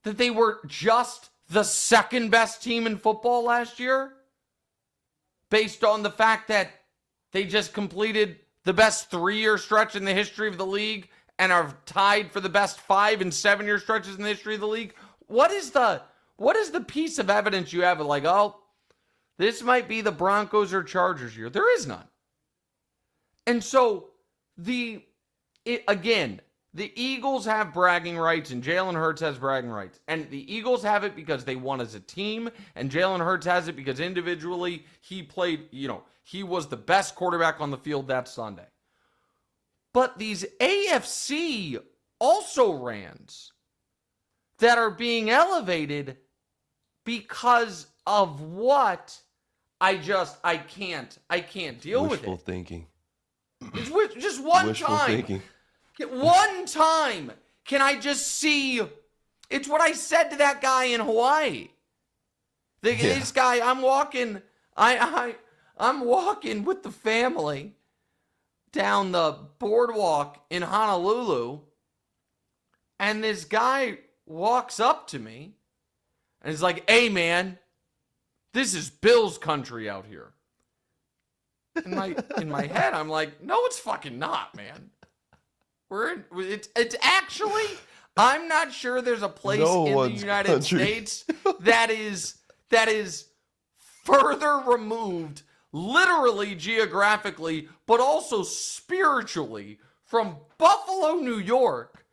That they were just the second best team in football last year? Based on the fact that they just completed the best 3-year stretch in the history of the league and are tied for the best 5 and 7-year stretches in the history of the league? What is the piece of evidence you have of like, oh, this might be the Broncos or Chargers year? There is none. And so the Eagles have bragging rights and Jalen Hurts has bragging rights. And the Eagles have it because they won as a team, and Jalen Hurts has it because individually he played, he was the best quarterback on the field that Sunday. But these AFC also-rans that are being elevated because of what I can't deal with it. Wishful thinking. It's just one Wishful time. thinking. One time can I just see. It's what I said to that guy in Hawaii. This guy, I'm walking with the family down the boardwalk in Honolulu, and this guy walks up to me and he's like, "Hey man, this is Bills country out here." In my head, I'm like, "No, it's fucking not, man. It's actually, I'm not sure there's a place in the United States that is further removed, literally geographically, but also spiritually, from Buffalo, New York,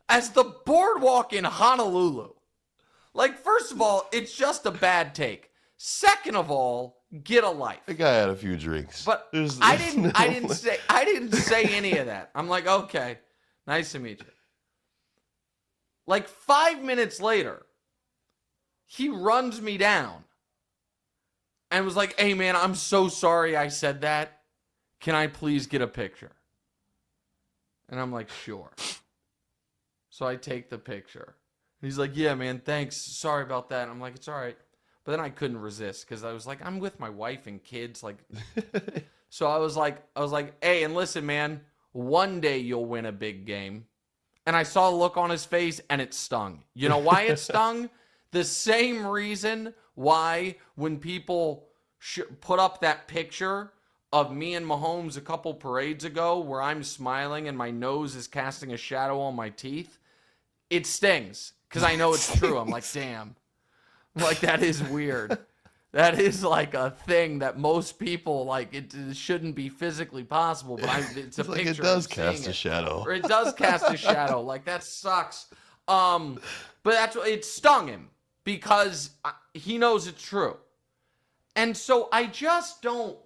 as the boardwalk in Honolulu." Like, first of all, it's just a bad take. Second of all, get a life. The guy had a few drinks. But I didn't say any of that. I'm like, okay, nice to meet you. Like 5 minutes later, he runs me down and was like, "Hey man, I'm so sorry I said that. Can I please get a picture?" And I'm like, "Sure." So I take the picture. He's like, "Yeah, man, thanks. Sorry about that." And I'm like, "It's all right." But then I couldn't resist because I was like, I'm with my wife and kids. Like, so I was like, "Hey, and listen, man, one day you'll win a big game." And I saw a look on his face and it stung. You know why it stung? The same reason why when people put up that picture of me and Mahomes a couple parades ago where I'm smiling and my nose is casting a shadow on my teeth, it stings because I know it's true. I'm like, damn. Like, that is weird. That is like a thing that most people, like, it shouldn't be physically possible, but it's a like picture. It does cast a shadow. Or it does cast a shadow. Like, that sucks. But that's what it stung him because he knows it's true. And so I just don't,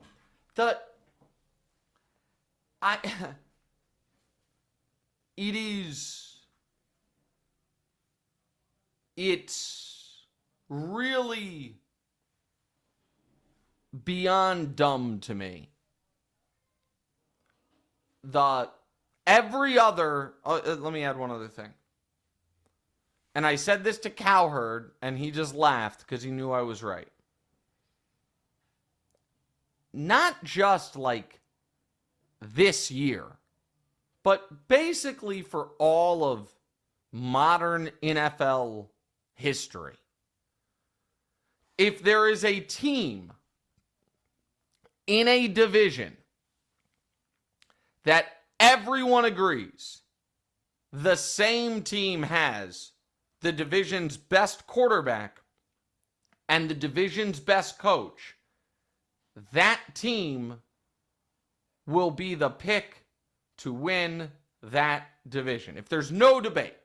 it's really beyond dumb to me. Let me add one other thing. And I said this to Cowherd, and he just laughed because he knew I was right. not just like this year, but basically for all of modern NFL history. If there is a team in a division that everyone agrees the same team has the division's best quarterback and the division's best coach, that team will be the pick to win that division. If there's no debate,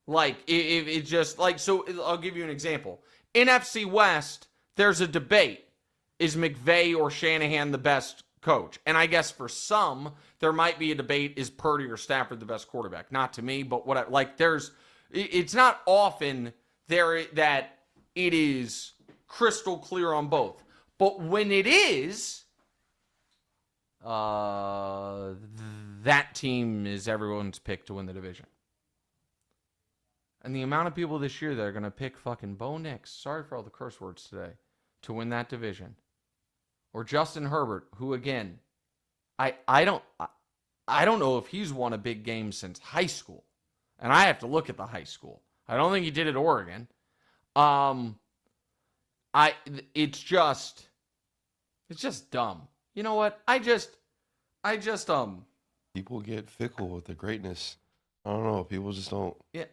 like if it's just like, so I'll give you an example. In NFC West, there's a debate. Is McVay or Shanahan the best coach? And I guess for some, there might be a debate, is Purdy or Stafford the best quarterback? Not to me, but it's not often there that it is crystal clear on both. But when it is, that team is everyone's pick to win the division. And the amount of people this year that are going to pick fucking Bo Nix, sorry for all the curse words today, to win that division. Or Justin Herbert, who again, I don't know if he's won a big game since high school. And I have to look at the high school. I don't think he did at Oregon. It's just dumb. You know what? People get fickle with the greatness. I don't know. People just don't. Yeah.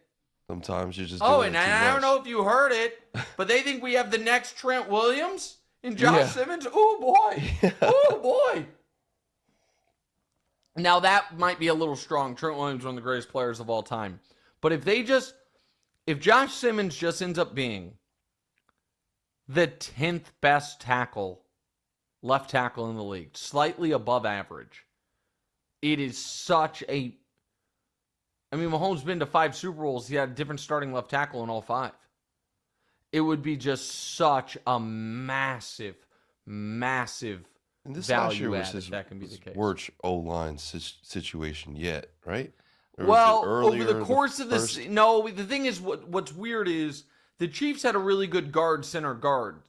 Sometimes you just. Oh, and I don't know if you heard it, but they think we have the next Trent Williams and Josh Simmons. Oh boy. Oh boy. Now that might be a little strong. Trent Williams, one of the greatest players of all time. But if Josh Simmons just ends up being the 10th best left tackle in the league, slightly above average, it is such a... I mean, Mahomes been to 5 Super Bowls. He had a different starting left tackle in all 5. It would be just such a massive, massive and this value add if that can be the case. Worst O-line situation yet, right? Well, over the course of this, no. The thing is, what's weird is the Chiefs had a really good center guard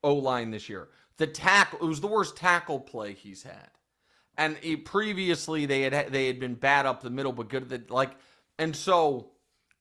O-line this year. It was the worst tackle play he's had. And previously they had been bad up the middle, but good at and so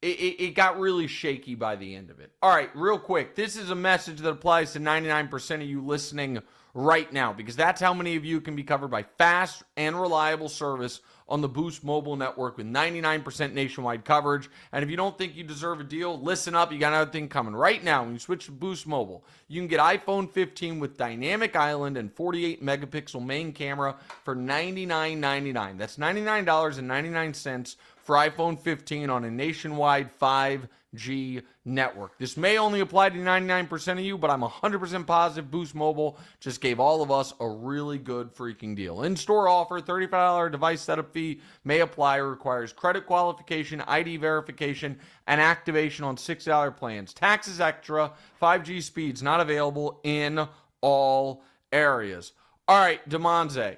it got really shaky by the end of it. All right, real quick, this is a message that applies to 99% of you listening right now, because that's how many of you can be covered by fast and reliable service on the Boost Mobile network with 99% nationwide coverage. And if you don't think you deserve a deal, listen up. You got another thing coming right now. When you switch to Boost Mobile, you can get iPhone 15 with Dynamic Island and 48 megapixel main camera for $99.99. That's $99.99 for iPhone 15 on a nationwide 5G network. This may only apply to 99% of you, but I'm 100% positive Boost Mobile just gave all of us a really good freaking deal. In-store offer, $35 device setup fee may apply, requires credit qualification, ID verification, and activation on $6 plans. Taxes extra, 5G speeds not available in all areas. All right, Damonza,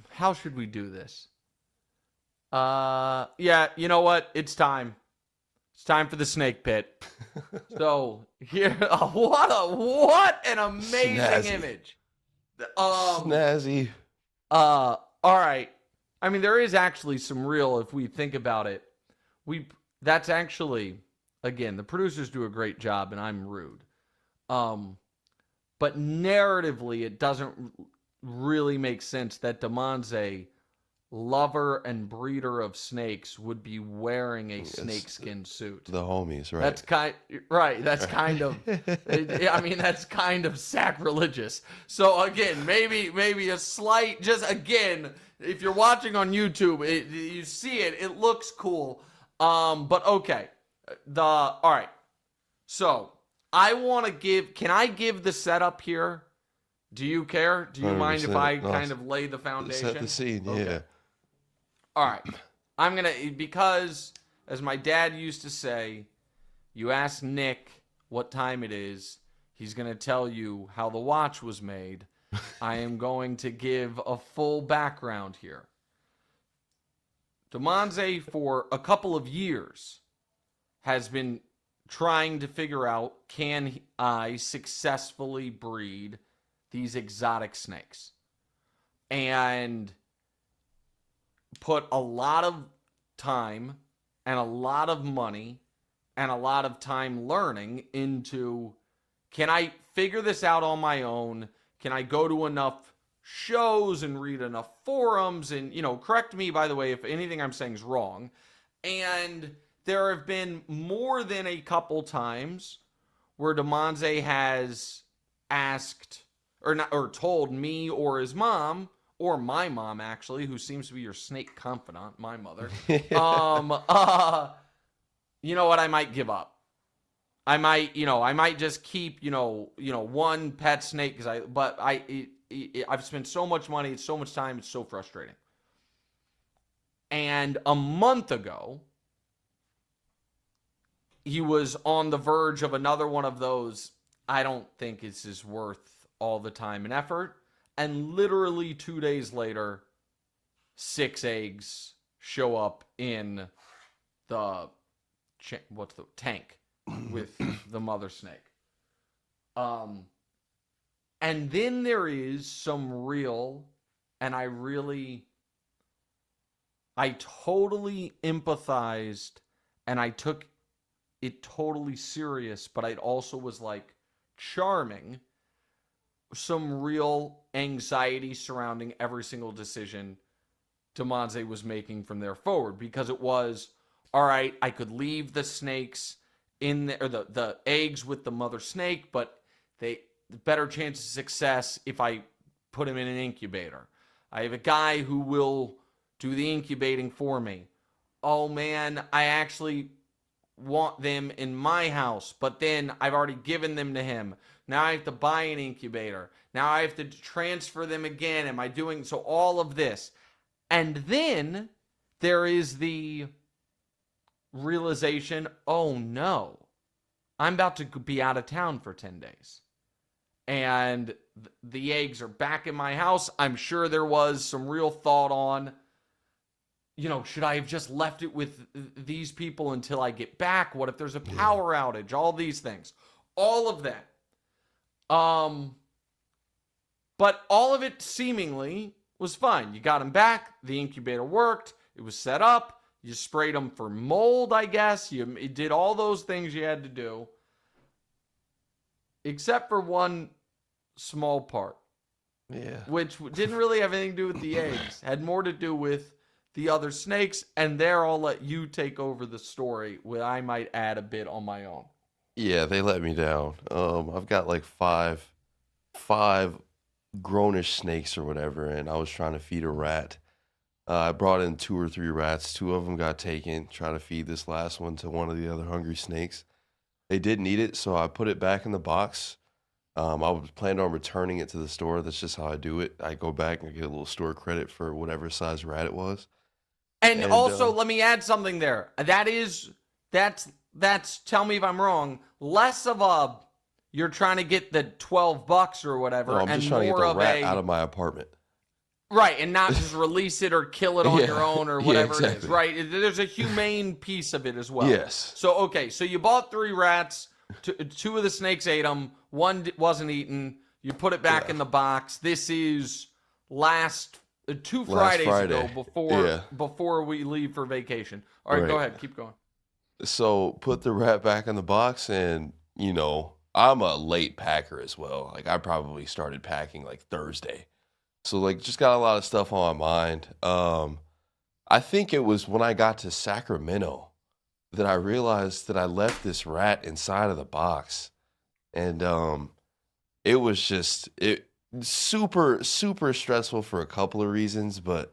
how should we do this? Yeah, you know what? It's time. It's time for the snake pit. So here, what an amazing Snazzy. Image. Snazzy. All right. I mean, there is actually some real, if we think about it, that's actually, again, the producers do a great job, and I'm rude. But narratively, it doesn't really make sense that Damonza, lover and breeder of snakes, would be wearing a snakeskin suit. The homies, right? That's kind of. I mean, that's kind of sacrilegious. So again, maybe a slight. Just again, if you're watching on YouTube, you see it. It looks cool. But okay. All right. So I want to give. Can I give the setup here? Do you care? Do you mind if I kind of lay the foundation? Set the scene, okay. Yeah. All right. I'm going to, because as my dad used to say, you ask Nick what time it is, he's going to tell you how the watch was made. I am going to give a full background here. Damonza, for a couple of years, has been trying to figure out, can I successfully breed these exotic snakes? And put a lot of time and a lot of money and a lot of time learning into, can I figure this out on my own? Can I go to enough shows and read enough forums? And, correct me, by the way, if anything I'm saying is wrong. And there have been more than a couple times where Damonza has asked or told me or his mom, or my mom actually, who seems to be your snake confidant, my mother, you know what, I might give up. I might just keep, one pet snake I've spent so much money, it's so much time, it's so frustrating. And a month ago, he was on the verge of another one of those, I don't think this is worth all the time and effort. And literally 2 days later, 6 eggs show up in the tank with the mother snake. And then there is some real, and I totally empathized, and I took it totally serious, but I also was like charming, some real anxiety surrounding every single decision Damonza was making from there forward, because it was, all right, I could leave the snakes in there, or the eggs with the mother snake, but the better chance of success if I put them in an incubator. I have a guy who will do the incubating for me. Oh man, I actually want them in my house, but then I've already given them to him. Now I have to buy an incubator. Now I have to transfer them again. Am I doing so? All of this. And then there is the realization, oh no, I'm about to be out of town for 10 days. And the eggs are back in my house. I'm sure there was some real thought on, should I have just left it with these people until I get back? What if there's a power outage? All these things. All of that. But all of it seemingly was fine. You got them back. The incubator worked. It was set up. You sprayed them for mold, I guess. You did all those things you had to do. Except for one small part. Yeah. Which didn't really have anything to do with the eggs. Had more to do with the other snakes. And there I'll let you take over the story, where I might add a bit on my own. Yeah, they let me down. I've got like five grownish snakes or whatever, and I was trying to feed a rat. I brought in 2 or 3 rats. 2 of them got taken. Trying to feed this last one to one of the other hungry snakes. They didn't eat it, so I put it back in the box. I was planning on returning it to the store. That's just how I do it. I go back and get a little store credit for whatever size rat it was. And also, let me add something there. That's tell me if I'm wrong, less of a, you're trying to get the $12 or whatever, No, I'm and just trying to more get the of rat out of my apartment. Right, and not just release it or kill it on Yeah. your own or Yeah, whatever it is, exactly. right? There's a humane piece of it as well. Yes. So, okay, so you bought 3 rats, 2 of the snakes ate them, 1 wasn't eaten, you put it back in the box. This is two Fridays ago before we leave for vacation. All right, go ahead, keep going. So put the rat back in the box, and I'm a late packer as well. Like, I probably started packing like Thursday. So like, just got a lot of stuff on my mind. I think it was when I got to Sacramento that I realized that I left this rat inside of the box. And it was just super, super stressful for a couple of reasons, but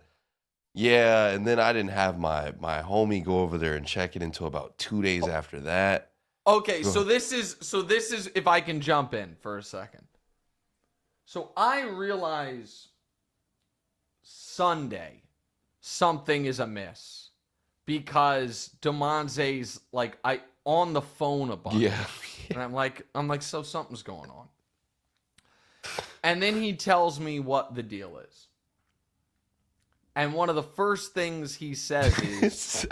yeah, and then I didn't have my homie go over there and check it until about 2 days after that. Okay, so this is if I can jump in for a second. So I realize Sunday something is amiss because Damonza's like on the phone a bunch. Yeah. And I'm like, so something's going on. And then he tells me what the deal is. And one of the first things he says is,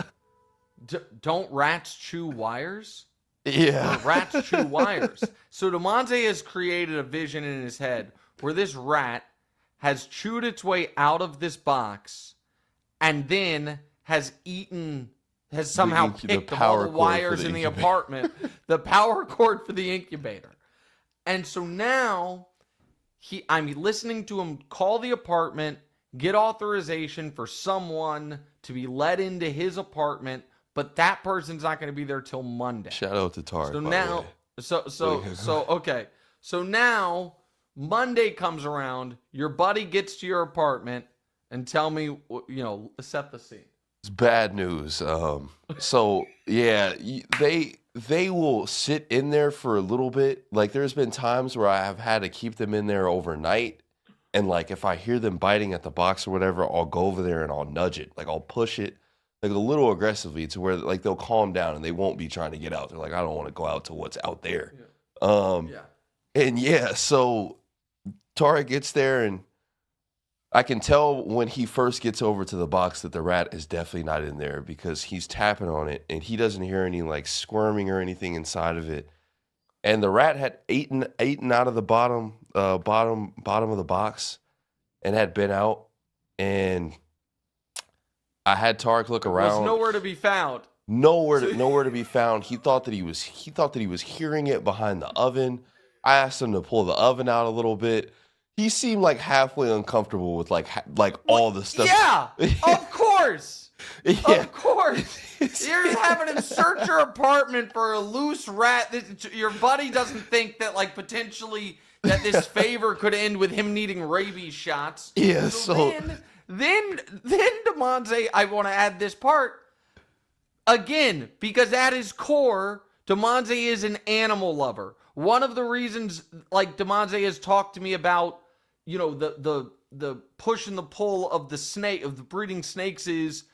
don't rats chew wires? Yeah. where rats chew wires. So Damonza has created a vision in his head where this rat has chewed its way out of this box and then has somehow picked up all the wires in the apartment, the power cord for the incubator. And so now I'm listening to him call the apartment, get authorization for someone to be let into his apartment, but that person's not going to be there till Monday. Shout out to Tarek. So now, okay. So now Monday comes around, your buddy gets to your apartment, and tell me, set the scene. It's bad news. So yeah, they will sit in there for a little bit. Like there's been times where I have had to keep them in there overnight. And like if I hear them biting at the box or whatever, I'll go over there and I'll nudge it. Like I'll push it like a little aggressively to where like they'll calm down and they won't be trying to get out. They're like, I don't want to go out to what's out there. Yeah. And yeah, so Tarek gets there and I can tell when he first gets over to the box that the rat is definitely not in there because he's tapping on it and he doesn't hear any like squirming or anything inside of it. And the rat had eaten out of the bottom of the box and had been out. And I had Tarek look around. Was nowhere to be found. Nowhere to be found. He thought that he was hearing it behind the oven. I asked him to pull the oven out a little bit. He seemed like halfway uncomfortable with like all the stuff. Yeah, of course. Yeah. Of course. You're having him search your apartment for a loose rat. Your buddy doesn't think that like potentially that this favor could end with him needing rabies shots. Yeah, then Damonza, I want to add this part again because at his core, Damonza is an animal lover. One of the reasons, like Damonza has talked to me about, the push and the pull of the breeding snakes is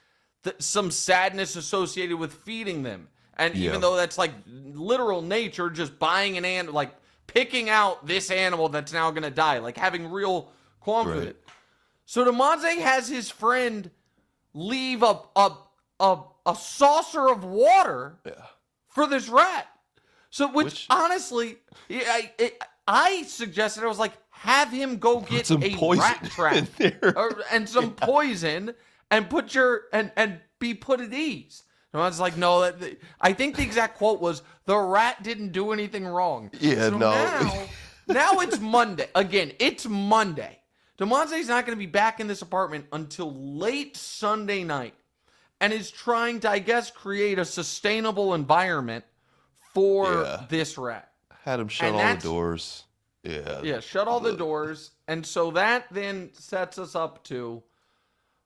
some sadness associated with feeding them. And even though that's like literal nature, just buying an animal, like picking out this animal that's now going to die, like having real qualms with it. So Damonza has his friend leave a saucer of water for this rat. So, which honestly, I suggested, I was like, have him go get a rat trap and some poison and put and be put at ease. And I was like, no, I think the exact quote was, the rat didn't do anything wrong. Yeah, so no. Now it's Monday. Again, it's Monday. Damonza's not going to be back in this apartment until late Sunday night and is trying to, I guess, create a sustainable environment for this rat. Had him shut all the doors. Yeah, shut all the doors. And so that then sets us up to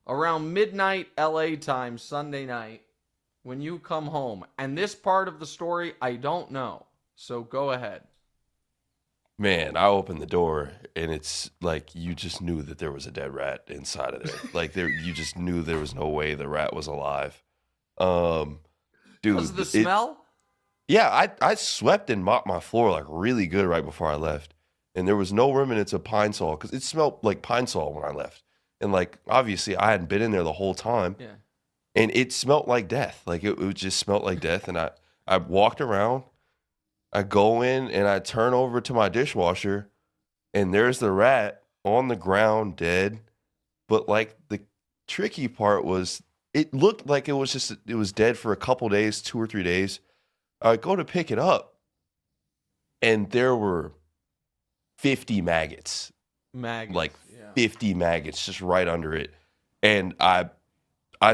around midnight LA time, Sunday night, when you come home. And this part of the story, I don't know. So go ahead. Man, I opened the door and it's like you just knew that there was a dead rat inside of there. Like you just knew there was no way the rat was alive. Dude, was the smell? Yeah, I swept and mopped my floor like really good right before I left. And there was no remnants of pine sol because it smelled like pine sol when I left. And like, obviously I hadn't been in there the whole time. Yeah. And it smelled like death. Like it just smelled like death. And I walked around, I go in and I turn over to my dishwasher and there's the rat on the ground dead. But like the tricky part was it looked like it was dead for a couple days, 2 or 3 days. I go to pick it up, and there were 50 maggots. Like 50 maggots just right under it. And I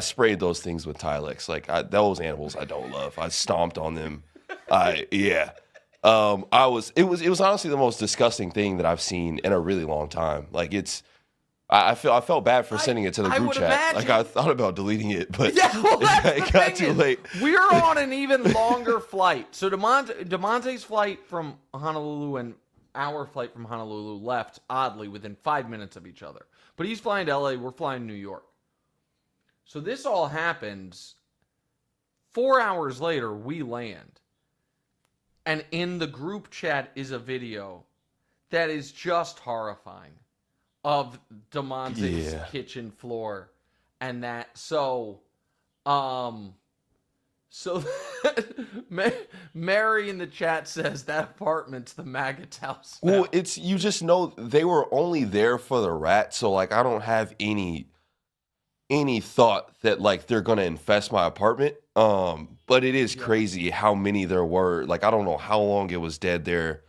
sprayed those things with Tilex. Like those animals I don't love. I stomped on them. It was honestly the most disgusting thing that I've seen in a really long time. Like I felt bad for sending it to the group chat. Imagine. Like I thought about deleting it, but it got too late. We're on an even longer flight. So Damonza's flight from Honolulu and our flight from Honolulu left oddly within 5 minutes of each other. But he's flying to LA, we're flying to New York. So this all happens 4 hours later, we land. And in the group chat is a video that is just horrifying of Damonza's kitchen floor. And that, so So Mary in the chat says that apartment's the maggot house. Now. Well, it's you just know they were only there for the rat, so like I don't have any thought that like they're gonna infest my apartment. But it is crazy how many there were. Like I don't know how long it was dead there,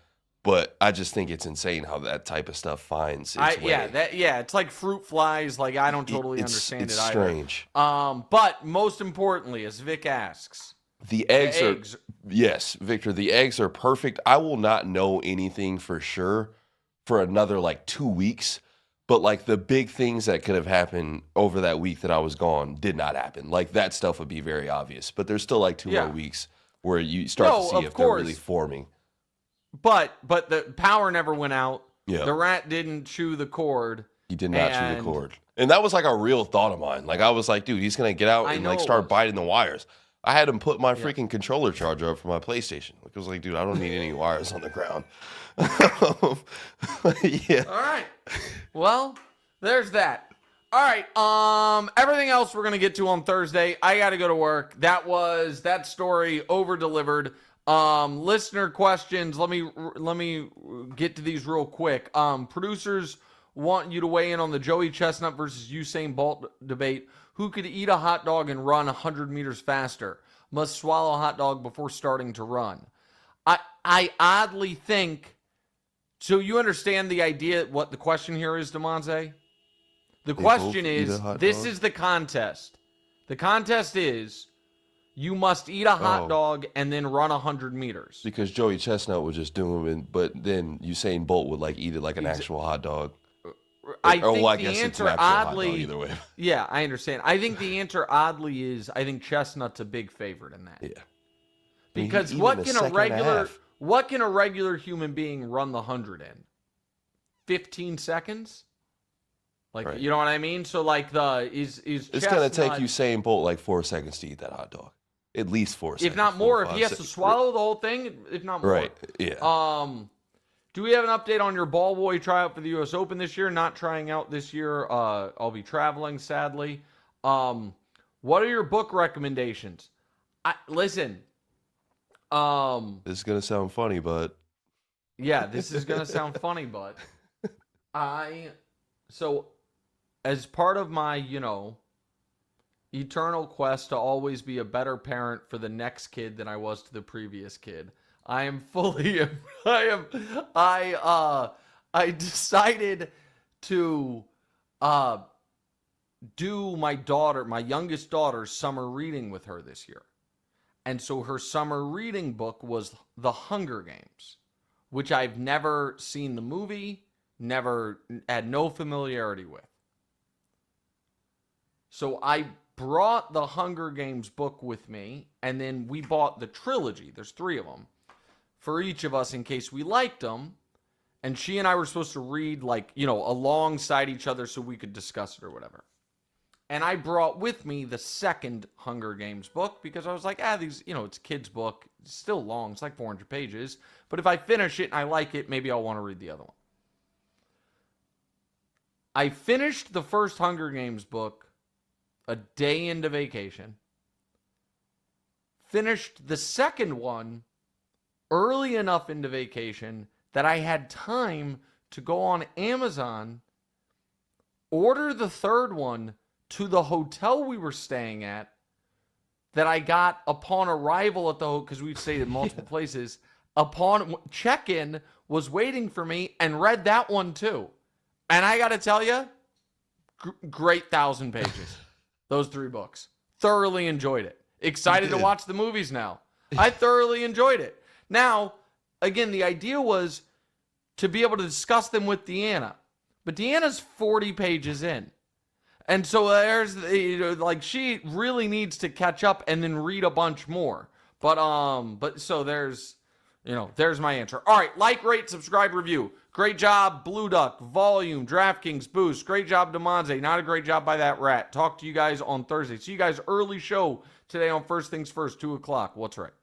but I just think it's insane how that type of stuff finds its way. It's like fruit flies. Like I don't totally understand it either. Strange. But most importantly, as Vic asks, the eggs are yes, Victor. The eggs are perfect. I will not know anything for sure for another like 2 weeks. But like the big things that could have happened over that week that I was gone did not happen. Like that stuff would be very obvious. But there's still like 2 more weeks where you start to see if they're really forming. But the power never went out. Yeah. The rat didn't chew the cord. He did not chew the cord. And that was like a real thought of mine. Like I was like, dude, he's gonna get out and like start biting the wires. I had him put my freaking controller charger up for my PlayStation. Like I was like, dude, I don't need any wires on the ground. Yeah. All right. Well, there's that. All right. Everything else we're gonna get to on Thursday. I got to go to work. That story over delivered. Listener questions. Let me get to these real quick. Producers want you to weigh in on the Joey Chestnut versus Usain Bolt debate. Who could eat a hot dog and run 100 meters faster? Must swallow a hot dog before starting to run. I oddly think. So you understand the idea, what the question here is, Damonza? The question is, this is the contest. The contest is, you must eat a hot dog and then run 100 meters. Because Joey Chestnut would just do them, but then Usain Bolt would like eat it like an actual hot dog. I think the answer oddly, either way. Yeah, I understand. I think the answer oddly is, I think Chestnut's a big favorite in that. Yeah. Because what can a regular human being run the 100 in? 15 seconds? Like, right. You know what I mean? So like it's going to take Usain Bolt like 4 seconds to eat that hot dog. At least 4 seconds. If not more, if he has to swallow the whole thing, if not more. Right. Yeah. Do we have an update on your ball boy tryout for the U.S. Open this year? Not trying out this year. I'll be traveling, sadly. What are your book recommendations? Listen. This is going to sound funny, but. Yeah, this is going to sound funny, but. So, as part of my, eternal quest to always be a better parent for the next kid than I was to the previous kid, I decided to do my youngest daughter's summer reading with her this year. And so her summer reading book was The Hunger Games, which I've never seen the movie, never had no familiarity with. So I brought the Hunger Games book with me, and then we bought the trilogy. There's 3 of them for each of us in case we liked them. And she and I were supposed to read alongside each other so we could discuss it or whatever. And I brought with me the second Hunger Games book because I was like, these, it's a kid's book. It's still long. It's like 400 pages. But if I finish it and I like it, maybe I'll want to read the other one. I finished the first Hunger Games book a day into vacation. Finished the second one early enough into vacation that I had time to go on Amazon, order the third one to the hotel we were staying at that I got upon arrival at the hotel, because we've stayed at multiple places, upon check-in, was waiting for me and read that one too. And I got to tell you, great 1,000 pages. Those 3 books. Thoroughly enjoyed it. Excited to watch the movies now. I thoroughly enjoyed it. Now, again, the idea was to be able to discuss them with Deanna. But Deanna's 40 pages in. And so she really needs to catch up and then read a bunch more. But so there's my answer. All right, like, rate, subscribe, review. Great job, Blue Duck, Volume, DraftKings, Boost. Great job, Damonza. Not a great job by that rat. Talk to you guys on Thursday. See you guys early show today on First Things First, 2 o'clock. What's right?